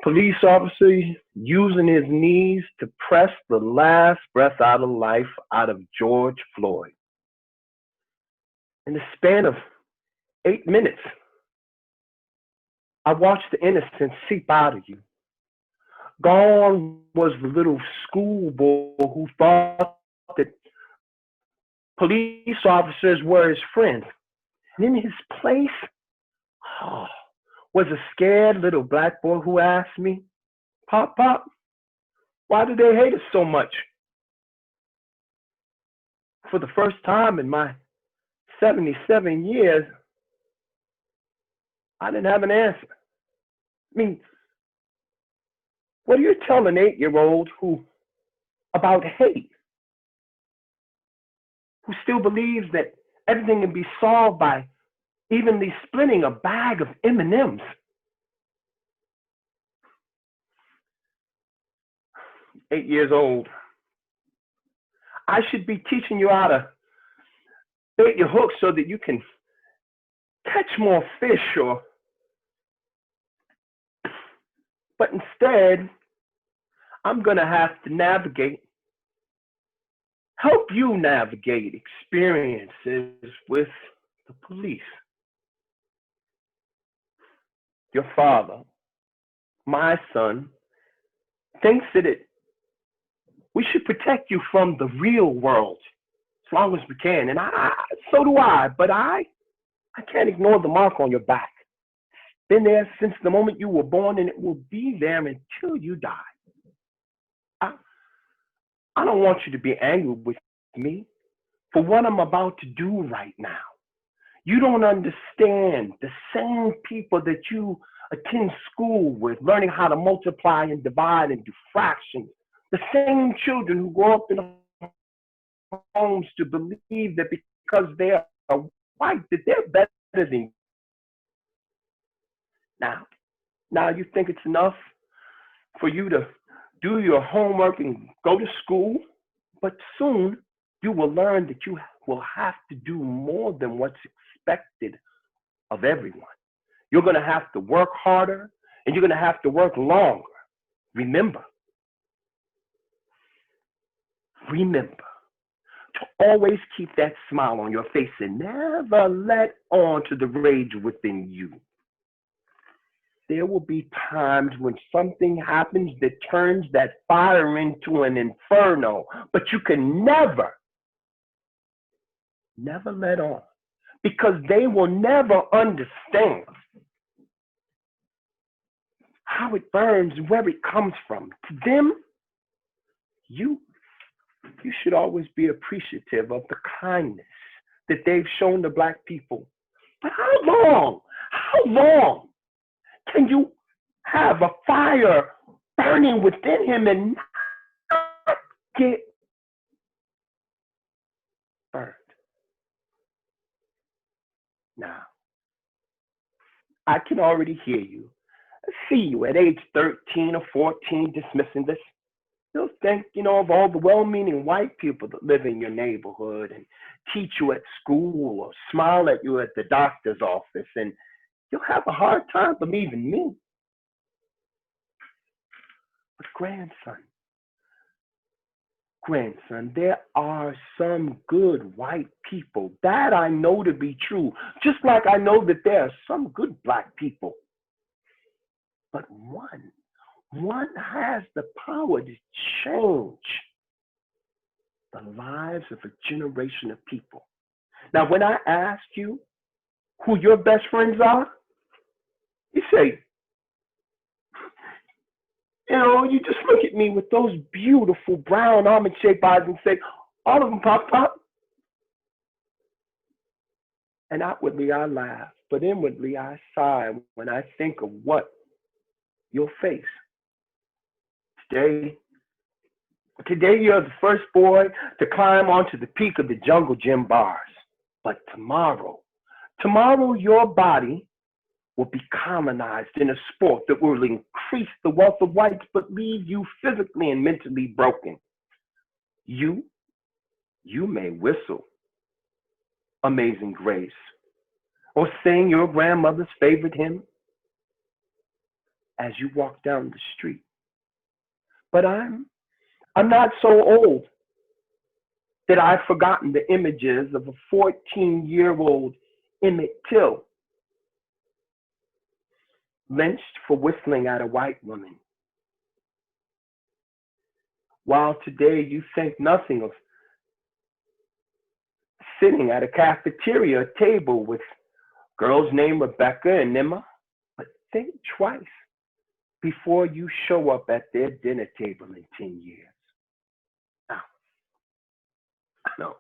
police officer using his knees to press the last breath out of life out of George Floyd. In the span of 8 minutes, I watched the innocence seep out of you. Gone was the little schoolboy who thought that police officers were his friends. And in his place, was a scared little Black boy who asked me, Pop, why do they hate us so much? For the first time in my 77 years, I didn't have an answer. I mean, what do you tell an 8-year-old who about hate, who still believes that everything can be solved by evenly splitting a bag of M&Ms. Eight years old. I should be teaching you how to bait your hook so that you can catch more fish, but instead, I'm gonna have to help you navigate experiences with the police. Your father, my son, thinks that we should protect you from the real world as long as we can. And so do I, but I can't ignore the mark on your back. Been there since the moment you were born, and it will be there until you die. I don't want you to be angry with me for what I'm about to do right now. You don't understand. The same people that you attend school with, learning how to multiply and divide and do fractions, the same children who grow up in homes to believe that because they are white, that they're better than you. Now you think it's enough for you to do your homework and go to school, but soon you will learn that you will have to do more than what's expected of everyone. You're going to have to work harder, and you're going to have to work longer. Remember to always keep that smile on your face and never let on to the rage within you. There will be times when something happens that turns that fire into an inferno, but you can never let on, because they will never understand how it burns and where it comes from. To them, you should always be appreciative of the kindness that they've shown to Black people. But how long can you have a fire burning within him and not get burned? Now, I can already hear you. I see you at age 13 or 14 dismissing this. You'll think, of all the well-meaning white people that live in your neighborhood and teach you at school or smile at you at the doctor's office, and you'll have a hard time believing me. But grandson, there are some good white people. That I know to be true, just like I know that there are some good Black people. But one has the power to change the lives of a generation of people. Now, when I ask you who your best friends are, you say, you just look at me with those beautiful brown almond-shaped eyes and say, all of them, Pop. And outwardly I laugh, but inwardly I sigh when I think of what you'll face. Today you're the first boy to climb onto the peak of the jungle gym bars. But tomorrow your body will be colonized in a sport that will increase the wealth of whites but leave you physically and mentally broken. You may whistle Amazing Grace or sing your grandmother's favorite hymn as you walk down the street. But I'm not so old that I've forgotten the images of a 14-year-old Emmett Till lynched for whistling at a white woman. While today you think nothing of sitting at a cafeteria table with girls named Rebecca and Emma, but think twice before you show up at their dinner table in 10 years. Now, I know.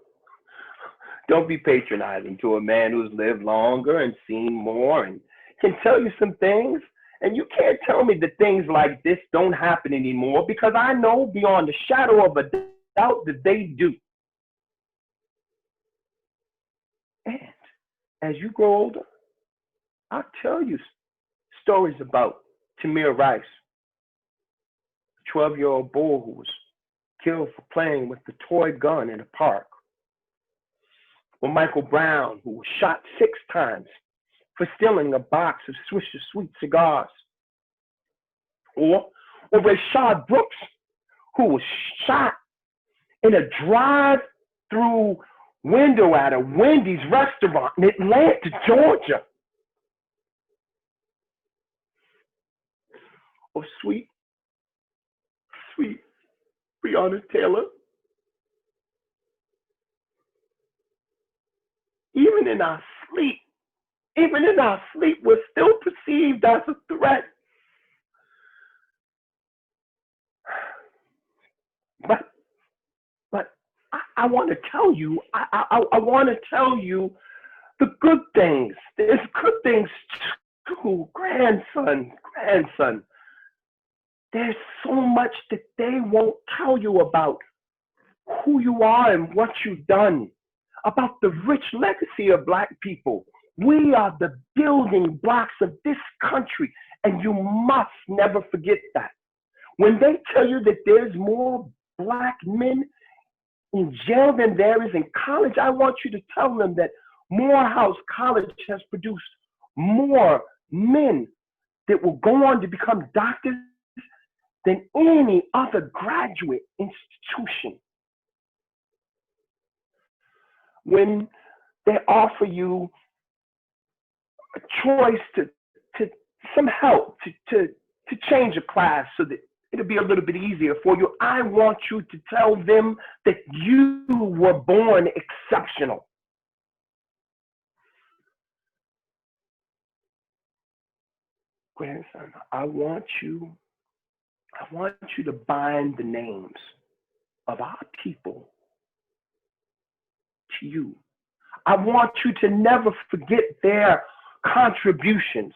Don't be patronizing to a man who's lived longer and seen more and can tell you some things. And you can't tell me that things like this don't happen anymore, because I know beyond a shadow of a doubt that they do. as you grow older, I'll tell you stories about Tamir Rice, a 12-year-old boy who was killed for playing with the toy gun in a park. Or Michael Brown, who was shot 6 times for stealing a box of Swisher Sweet cigars. Or Rayshard Brooks, who was shot in a drive-through window at a Wendy's restaurant in Atlanta, Georgia. Or sweet Breonna Taylor. Even in our sleep, we're still perceived as a threat. But I want to tell you, I want to tell you the good things. There's good things too, grandson. There's so much that they won't tell you about who you are and what you've done, about the rich legacy of Black people. We are the building blocks of this country, and you must never forget that. When they tell you that there's more Black men in jail than there is in college, I want you to tell them that Morehouse College has produced more men that will go on to become doctors than any other graduate institution. When they offer you a choice to some help to change a class so that it'll be a little bit easier for you, I want you to tell them that you were born exceptional. Grandson, I want you to bind the names of our people to you. I want you to never forget their contributions.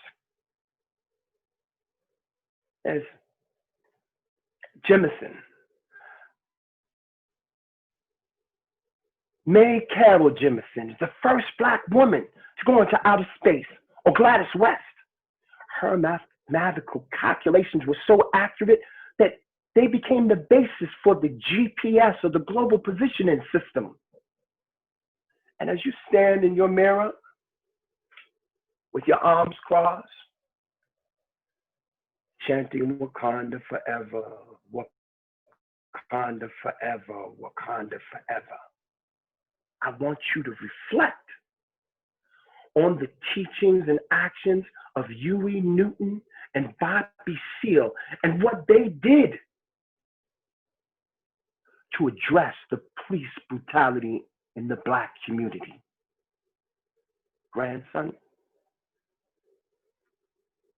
As Jemison, Mae Carol Jemison is the first Black woman to go into outer space, or Gladys West. Her mathematical calculations were so accurate that they became the basis for the GPS, or the Global Positioning System. And as you stand in your mirror with your arms crossed, chanting Wakanda forever, Wakanda forever, Wakanda forever, I want you to reflect on the teachings and actions of Huey Newton and Bobby Seale and what they did to address the police brutality in the Black community. Grandson,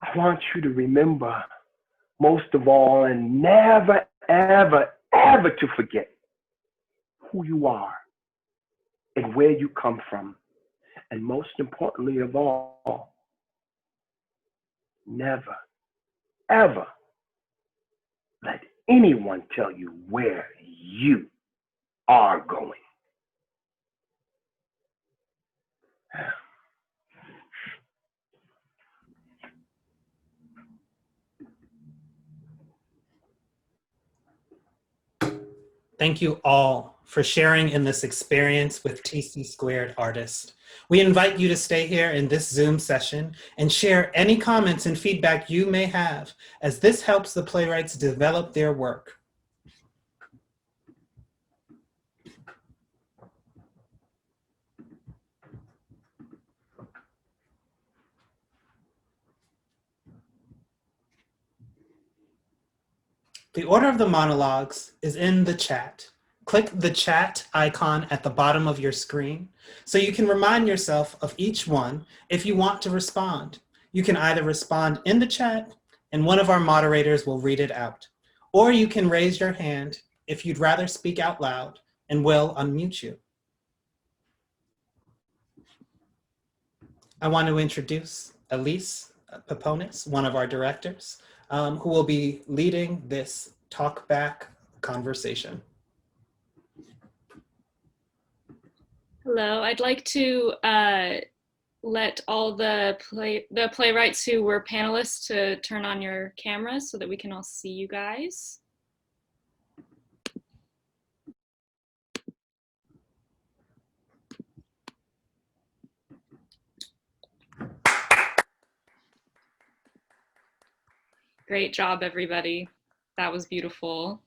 I want you to remember, most of all, and never, ever, ever to forget who you are and where you come from. And most importantly of all, never, ever let anyone tell you where you are going. Thank you all for sharing in this experience with TC2 artists. We invite you to stay here in this Zoom session and share any comments and feedback you may have, as this helps the playwrights develop their work. The order of the monologues is in the chat. Click the chat icon at the bottom of your screen so you can remind yourself of each one if you want to respond. You can either respond in the chat and one of our moderators will read it out, or you can raise your hand if you'd rather speak out loud and we'll unmute you. I want to introduce Elise Peponis, one of our directors, who will be leading this talk back conversation. Hello, I'd like to let all the playwrights who were panelists to turn on your cameras so that we can all see you guys. Great job, everybody. That was beautiful.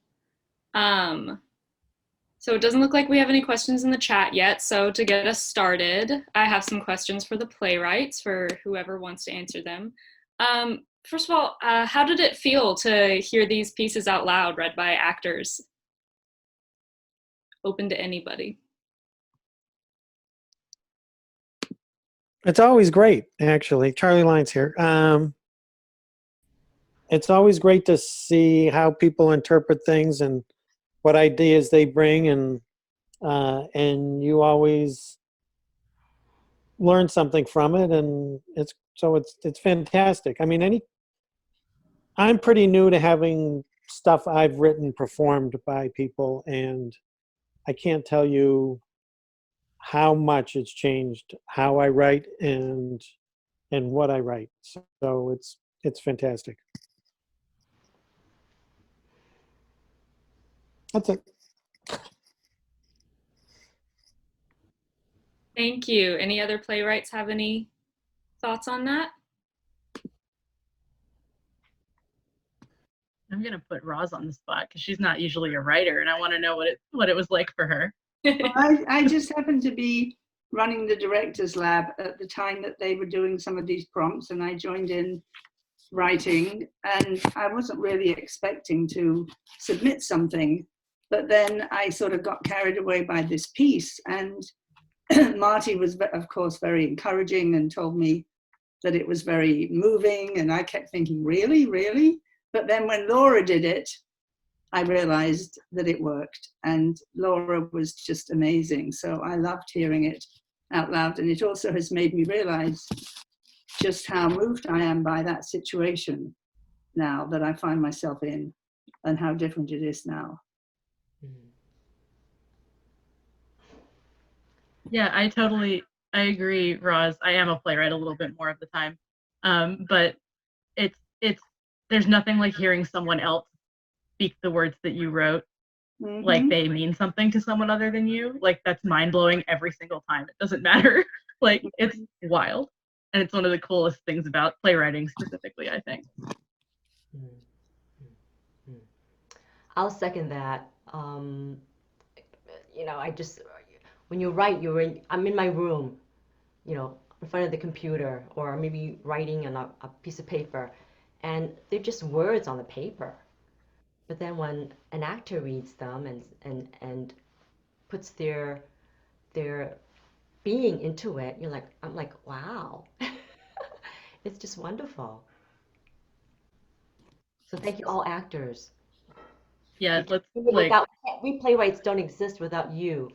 So it doesn't look like we have any questions in the chat yet. So to get us started, I have some questions for the playwrights for whoever wants to answer them. First of all, how did it feel to hear these pieces out loud read by actors? Open to anybody. It's always great, actually. Charlie Lyons here. It's always great to see how people interpret things and what ideas they bring, and you always learn something from it, and it's fantastic. I mean, I'm pretty new to having stuff I've written performed by people, and I can't tell you how much it's changed how I write and what I write. So it's fantastic. That's it. Thank you. Any other playwrights have any thoughts on that? I'm gonna put Roz on the spot because she's not usually a writer, and I want to know what it was like for her. Well, I just happened to be running the director's lab at the time that they were doing some of these prompts, and I joined in writing, and I wasn't really expecting to submit something, but then I sort of got carried away by this piece, and Marty was, of course, very encouraging and told me that it was very moving, and I kept thinking, really, really? But then when Laura did it, I realized that it worked, and Laura was just amazing. So I loved hearing it out loud, and it also has made me realize just how moved I am by that situation now that I find myself in, and how different it is now. Yeah, I agree, Roz. I am a playwright a little bit more of the time, but there's nothing like hearing someone else speak the words that you wrote, like they mean something to someone other than you. Like, that's mind-blowing every single time. It doesn't matter. Like, it's wild, and it's one of the coolest things about playwriting specifically, I think. I'll second that. You know, when you write, I'm in my room, you know, in front of the computer, or maybe writing on a piece of paper, and they're just words on the paper. But then when an actor reads them and puts their being into it, I'm like, wow. It's just wonderful. So thank you, all actors. Yeah, we playwrights don't exist without you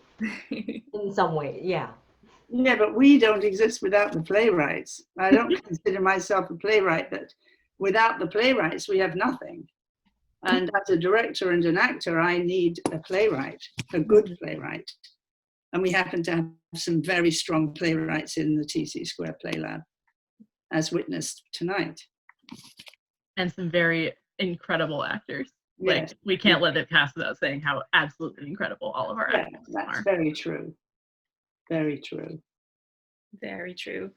in some way. Yeah. Yeah, but we don't exist without the playwrights. I don't consider myself a playwright, but without the playwrights, we have nothing. And as a director and an actor, I need a playwright, a good playwright. And we happen to have some very strong playwrights in the TC Square PlayLab, as witnessed tonight. And some very incredible actors. Like, Yes. we can't let it pass without saying how absolutely incredible all of our actors That's are. very true. Very true. Very true.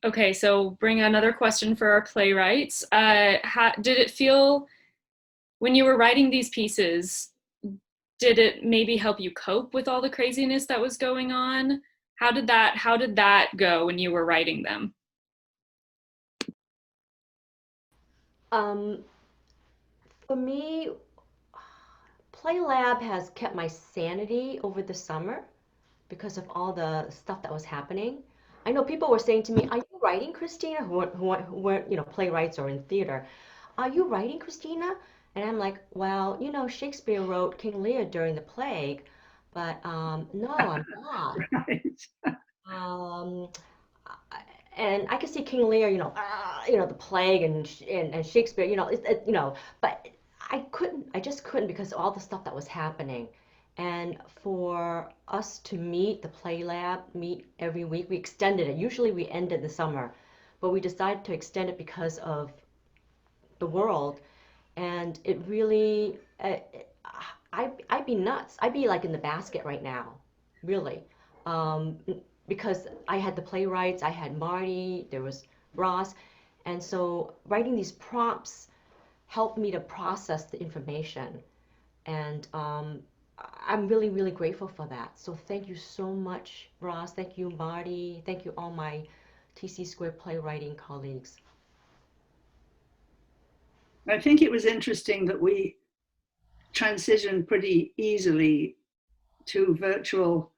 Okay, so bring another question for our playwrights. Did it feel, when you were writing these pieces, did it maybe help you cope with all the craziness that was going on? How did that go when you were writing them? For me, PlayLab has kept my sanity over the summer because of all the stuff that was happening. I know people were saying to me, "Are you writing, Christina?" Who weren't, you know, playwrights or in theater. "Are you writing, Christina?" And I'm like, "Well, you know, Shakespeare wrote King Lear during the plague, but no, I'm not." And I could see King Lear, you know, the plague and Shakespeare, you know, you know, but I just couldn't because of all the stuff that was happening. And for us to meet, the PlayLab, meet every week, we extended it. Usually we end it in the summer, but we decided to extend it because of the world. And it really, I'd be nuts. I'd be like in the basket right now, really. Because I had the playwrights, I had Marty, there was Ross. And so writing these prompts helped me to process the information. And I'm really, really grateful for that. So thank you so much, Ross. Thank you, Marty. Thank you, all my TC Squared playwriting colleagues. I think it was interesting that we transitioned pretty easily to virtual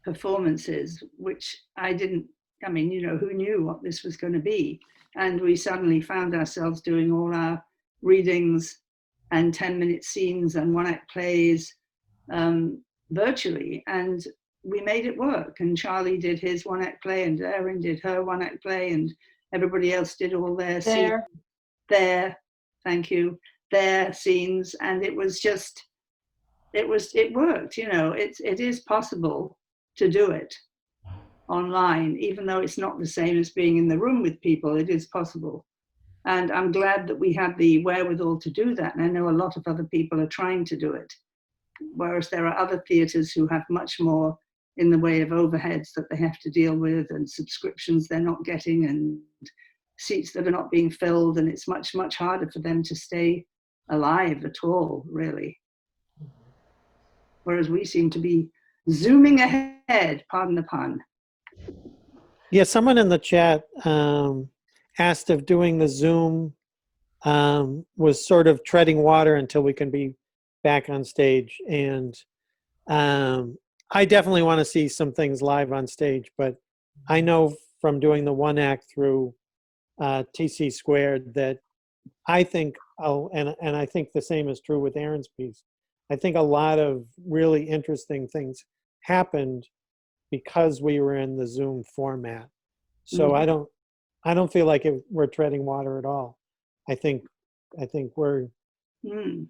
performances, which I mean, you know, who knew what this was going to be? And we suddenly found ourselves doing all our readings and 10-minute scenes and one-act plays virtually. And we made it work. And Charlie did his one-act play, and Erin did her one-act play, and everybody else did all their scenes. Thank you, their scenes. And it was just, it worked, you know. It is possible to do it online, even though it's not the same as being in the room with people. It is possible. And I'm glad that we have the wherewithal to do that. And I know a lot of other people are trying to do it, whereas there are other theatres who have much more in the way of overheads that they have to deal with, and subscriptions they're not getting, and seats that are not being filled, and it's much, much harder for them to stay alive at all, really. Whereas we seem to be zooming ahead, pardon the pun. Yeah, someone in the chat asked if doing the Zoom was sort of treading water until we can be back on stage. And I definitely want to see some things live on stage, but I know from doing the one act through TC Squared that I think, and I think the same is true with Erin's piece, I think a lot of really interesting things happened because we were in the Zoom format. So I don't feel like we're treading water at all. I think we're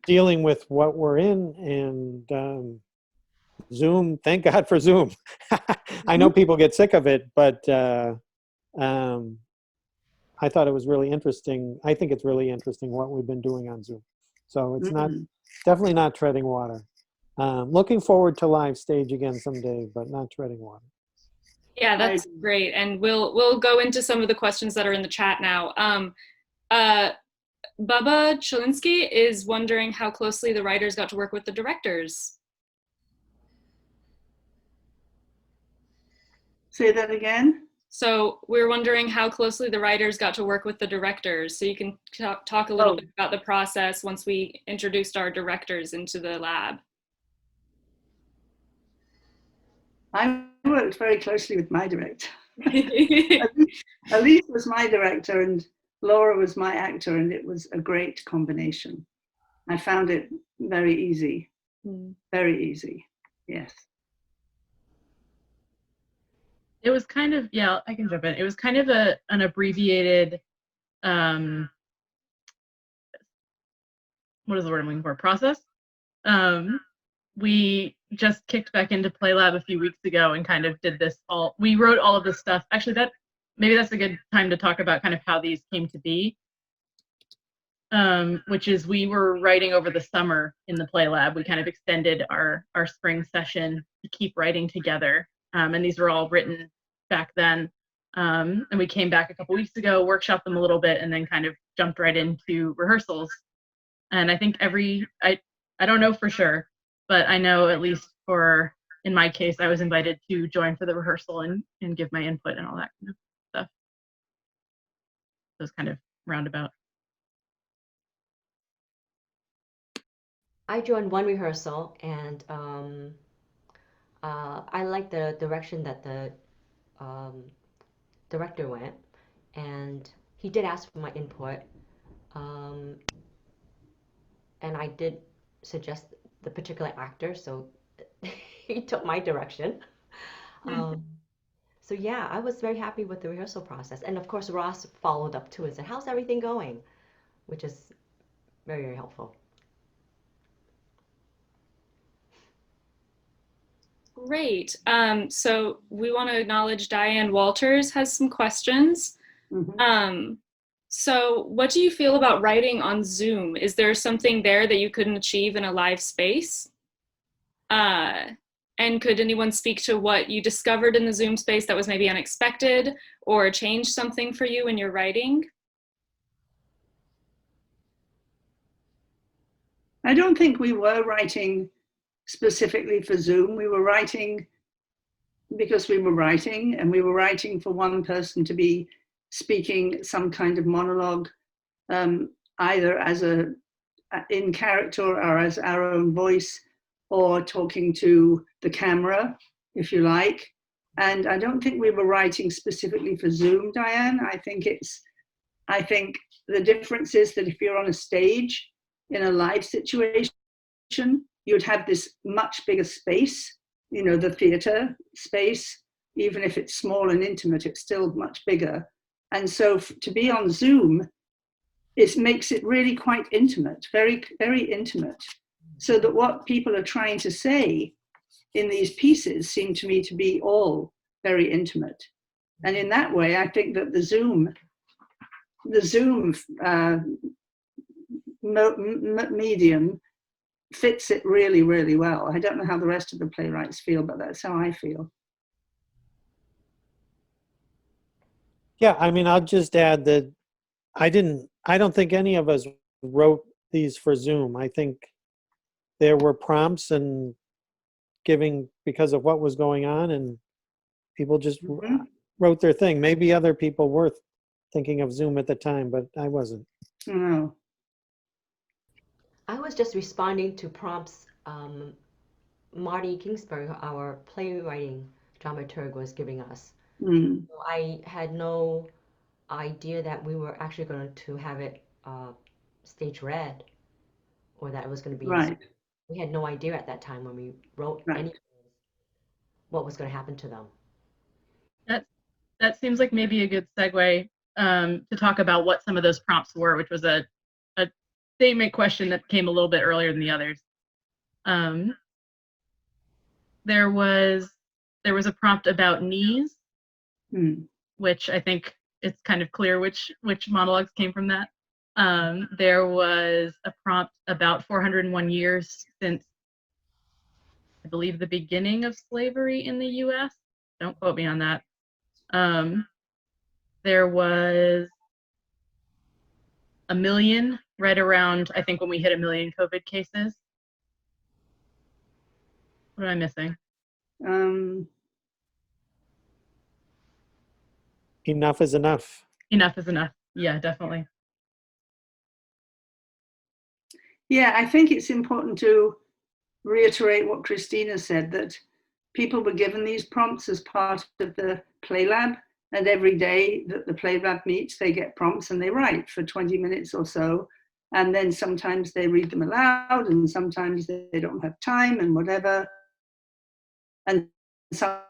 dealing with what we're in, and Zoom, thank God for Zoom. I know people get sick of it, but I thought it was really interesting. I think it's really interesting what we've been doing on Zoom. So it's definitely not treading water. Looking forward to live stage again someday, but not treading water. Yeah, that's great. And we'll go into some of the questions that are in the chat now. Bubba Chilinsky is wondering how closely the writers got to work with the directors. Say that again? So we're wondering how closely the writers got to work with the directors. So you can talk a little bit about the process once we introduced our directors into the lab. I worked very closely with my director. Elise was my director and Laura was my actor, and it was a great combination. I found it very easy, very easy, yes. It was kind of, yeah, I can jump in. It was kind of an abbreviated, what is the word I'm looking for, process. We just kicked back into PlayLab a few weeks ago and kind of did this we wrote all of this stuff. Actually, maybe that's a good time to talk about kind of how these came to be, which is we were writing over the summer in the PlayLab. We kind of extended our spring session to keep writing together. And these were all written back then. And we came back a couple weeks ago, workshopped them a little bit, and then kind of jumped right into rehearsals. And I think I don't know for sure, but I know at least in my case, I was invited to join for the rehearsal and give my input and all that kind of stuff. So it's kind of roundabout. I joined one rehearsal, and I liked the direction that the director went, and he did ask for my input, and I did suggest the particular actor, so he took my direction. So yeah, I was very happy with the rehearsal process, and of course Ross followed up too and said, "How's everything going?" Which is very, very helpful. Great. So we want to acknowledge Diane Walters has some questions. So what do you feel about writing on Zoom? Is there something there that you couldn't achieve in a live space? And could anyone speak to what you discovered in the Zoom space that was maybe unexpected or changed something for you in your writing? I don't think we were writing specifically for Zoom. We were writing because we were writing, and we were writing for one person to be speaking some kind of monologue, either as in character or as our own voice, or talking to the camera, if you like. And I don't think we were writing specifically for Zoom, Diane. I think the difference is that if you're on a stage in a live situation, you'd have this much bigger space, you know, the theater space, even if it's small and intimate, it's still much bigger. And so to be on Zoom, it makes it really quite intimate, very, very intimate. So that what people are trying to say in these pieces seem to me to be all very intimate. And in that way, I think that the Zoom medium fits it really, really well. I don't know how the rest of the playwrights feel, but that's how I feel. Yeah, I mean, I'll just add that I don't think any of us wrote these for Zoom. I think there were prompts and giving because of what was going on, and people just wrote their thing. Maybe other people were thinking of Zoom at the time, but I wasn't. No. I was just responding to prompts Marty Kingsbury, our playwriting dramaturg, was giving us. So I had no idea that we were actually going to have it stage read, or that it was going to be. Right. We had no idea at that time when we wrote anything what was going to happen to them. That seems like maybe a good segue to talk about what some of those prompts were, which was a statement question that came a little bit earlier than the others. There was a prompt about Nies, which I think it's kind of clear which monologues came from that. There was a prompt about 401 years since, I believe, the beginning of slavery in the US. Don't quote me on that. There was a million right around, I think, when we hit 1 million COVID cases. What am I missing? Enough is enough. Enough is enough. Yeah, definitely. Yeah, I think it's important to reiterate what Christina said, that people were given these prompts as part of the PlayLab, and every day that the PlayLab meets, they get prompts and they write for 20 minutes or so. And then sometimes they read them aloud, and sometimes they don't have time and whatever. And sometimes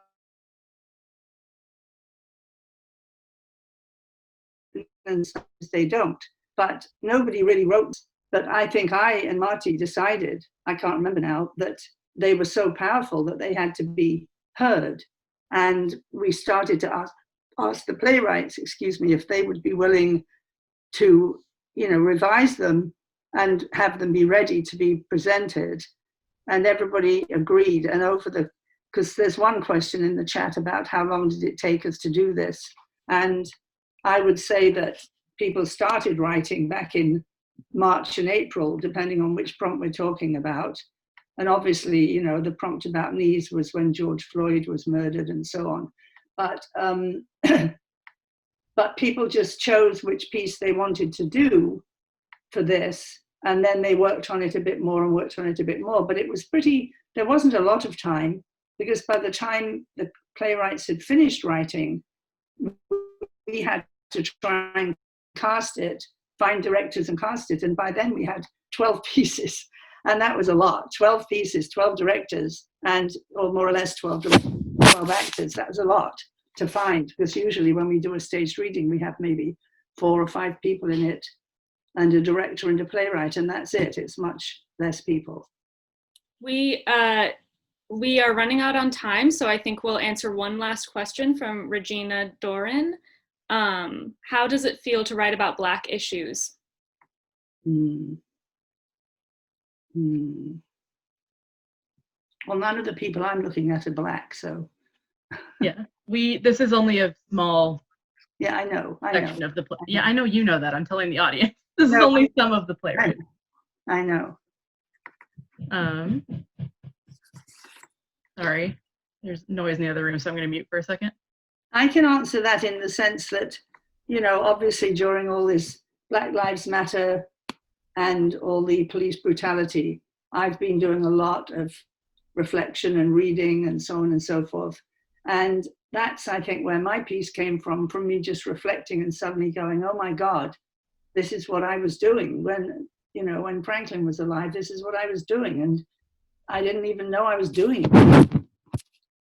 they don't. But nobody really wrote. But I think I and Marty decided, I can't remember now, that they were so powerful that they had to be heard. And we started to ask the playwrights, if they would be willing to, revise them and have them be ready to be presented. And everybody agreed. And because there's one question in the chat about how long did it take us to do this? And I would say that people started writing back in March and April, depending on which prompt we're talking about. And obviously, the prompt about Nies was when George Floyd was murdered and so on. But but people just chose which piece they wanted to do for this. And then they worked on it a bit more and worked on it a bit more. But it was there wasn't a lot of time, because by the time the playwrights had finished writing, we had to try and cast it, find directors and cast it. And by then we had 12 pieces. And that was a lot. 12 pieces, 12 directors, or more or less 12 actors. That was a lot to find, because usually when we do a staged reading, we have maybe 4 or 5 people in it, and a director and a playwright, and that's it. It's much less people. We we are running out on time, so I think we'll answer one last question from Regina Doran. How does it feel to write about Black issues? Well, none of the people I'm looking at are Black, so. Yeah, this is only a small I know. section of the play. Yeah, I know you know that. I'm telling the audience. This is only some of the playwrights. I know. Sorry, there's noise in the other room, so I'm going to mute for a second. I can answer that in the sense that, obviously during all this Black Lives Matter and all the police brutality, I've been doing a lot of reflection and reading and so on and so forth. And that's, I think, where my piece came from me just reflecting and suddenly going, oh my God, this is what I was doing when Franklin was alive. This is what I was doing. And I didn't even know I was doing it.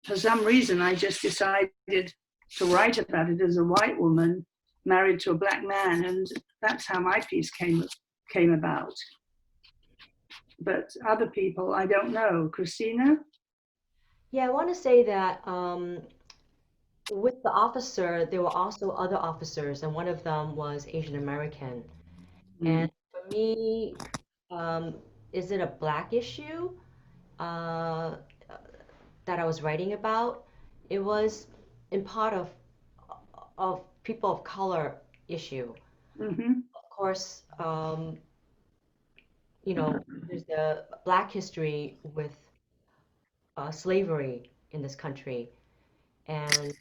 For some reason, I just decided to write about it as a white woman married to a Black man. And that's how my piece came about. But other people, I don't know. Christina? Yeah, I want to say that with the officer, there were also other officers, and one of them was Asian American. And for me, is it a Black issue that I was writing about? It was in part of people of color issue. Of course, there's the Black history with slavery in this country, and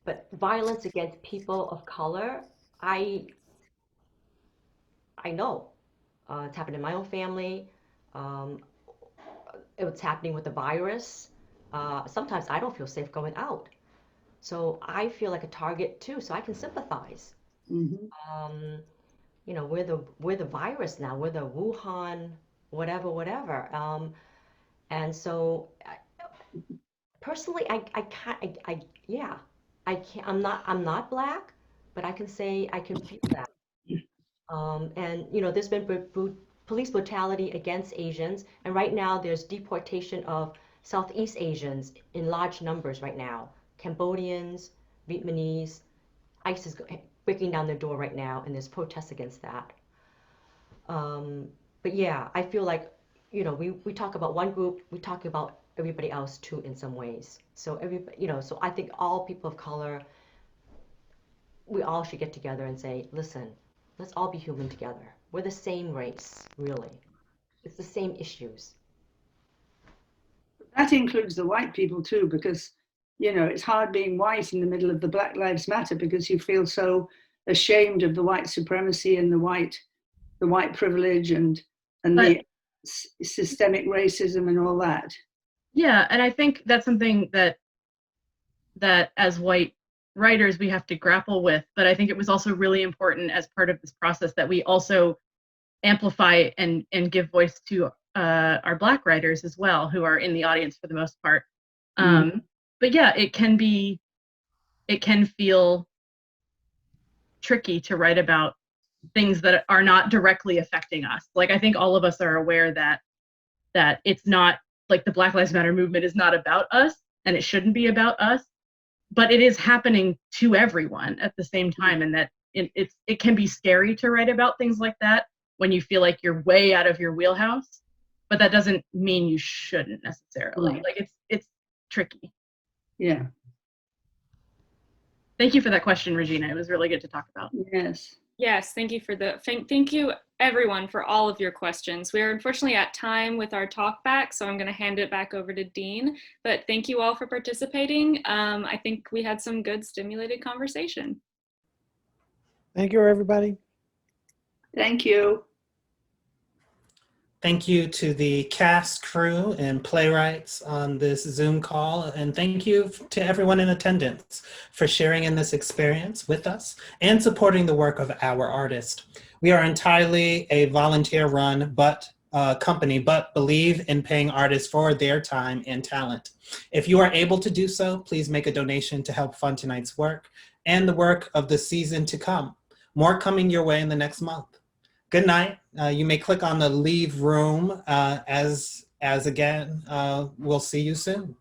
but violence against people of color, I know it's happened in my own family. It's happening with the virus. Sometimes I don't feel safe going out, so I feel like a target too. So I can sympathize. We're the virus now. We're the Wuhan, whatever. And so, personally, I can't. I'm not Black, but I can say I can feel that. And there's been police brutality against Asians, and right now there's deportation of Southeast Asians in large numbers right now. Cambodians, Vietnamese, ICE is breaking down their door right now, and there's protests against that. But yeah, I feel like, we talk about one group, we talk about everybody else too in some ways. So so I think all people of color, we all should get together and say, listen, let's all be human together. We're the same race, really. It's the same issues. That includes the white people too, because, it's hard being white in the middle of the Black Lives Matter because you feel so ashamed of the white supremacy and the white privilege and the systemic racism and all that. Yeah, and I think that's something that as white writers we have to grapple with, but I think it was also really important as part of this process that we also amplify and give voice to our Black writers as well, who are in the audience for the most part. But yeah, it can feel tricky to write about things that are not directly affecting us. Like, I think all of us are aware that it's not, like, the Black Lives Matter movement is not about us, and it shouldn't be about us, but it is happening to everyone at the same time, and that it can be scary to write about things like that when you feel like you're way out of your wheelhouse, but that doesn't mean you shouldn't necessarily. Like, it's tricky. Yeah. Thank you for that question, Regina. It was really good to talk about. Yes, thank you for thank you everyone for all of your questions. We are unfortunately at time with our talk back, so I'm going to hand it back over to Deen, but thank you all for participating. I think we had some good stimulated conversation. Thank you, everybody. Thank you. Thank you to the cast, crew, and playwrights on this Zoom call. And thank you to everyone in attendance for sharing in this experience with us and supporting the work of our artist. We are entirely a volunteer-run company, but believe in paying artists for their time and talent. If you are able to do so, please make a donation to help fund tonight's work and the work of the season to come. More coming your way in the next month. Good night. You may click on the leave room as as again, we'll see you soon.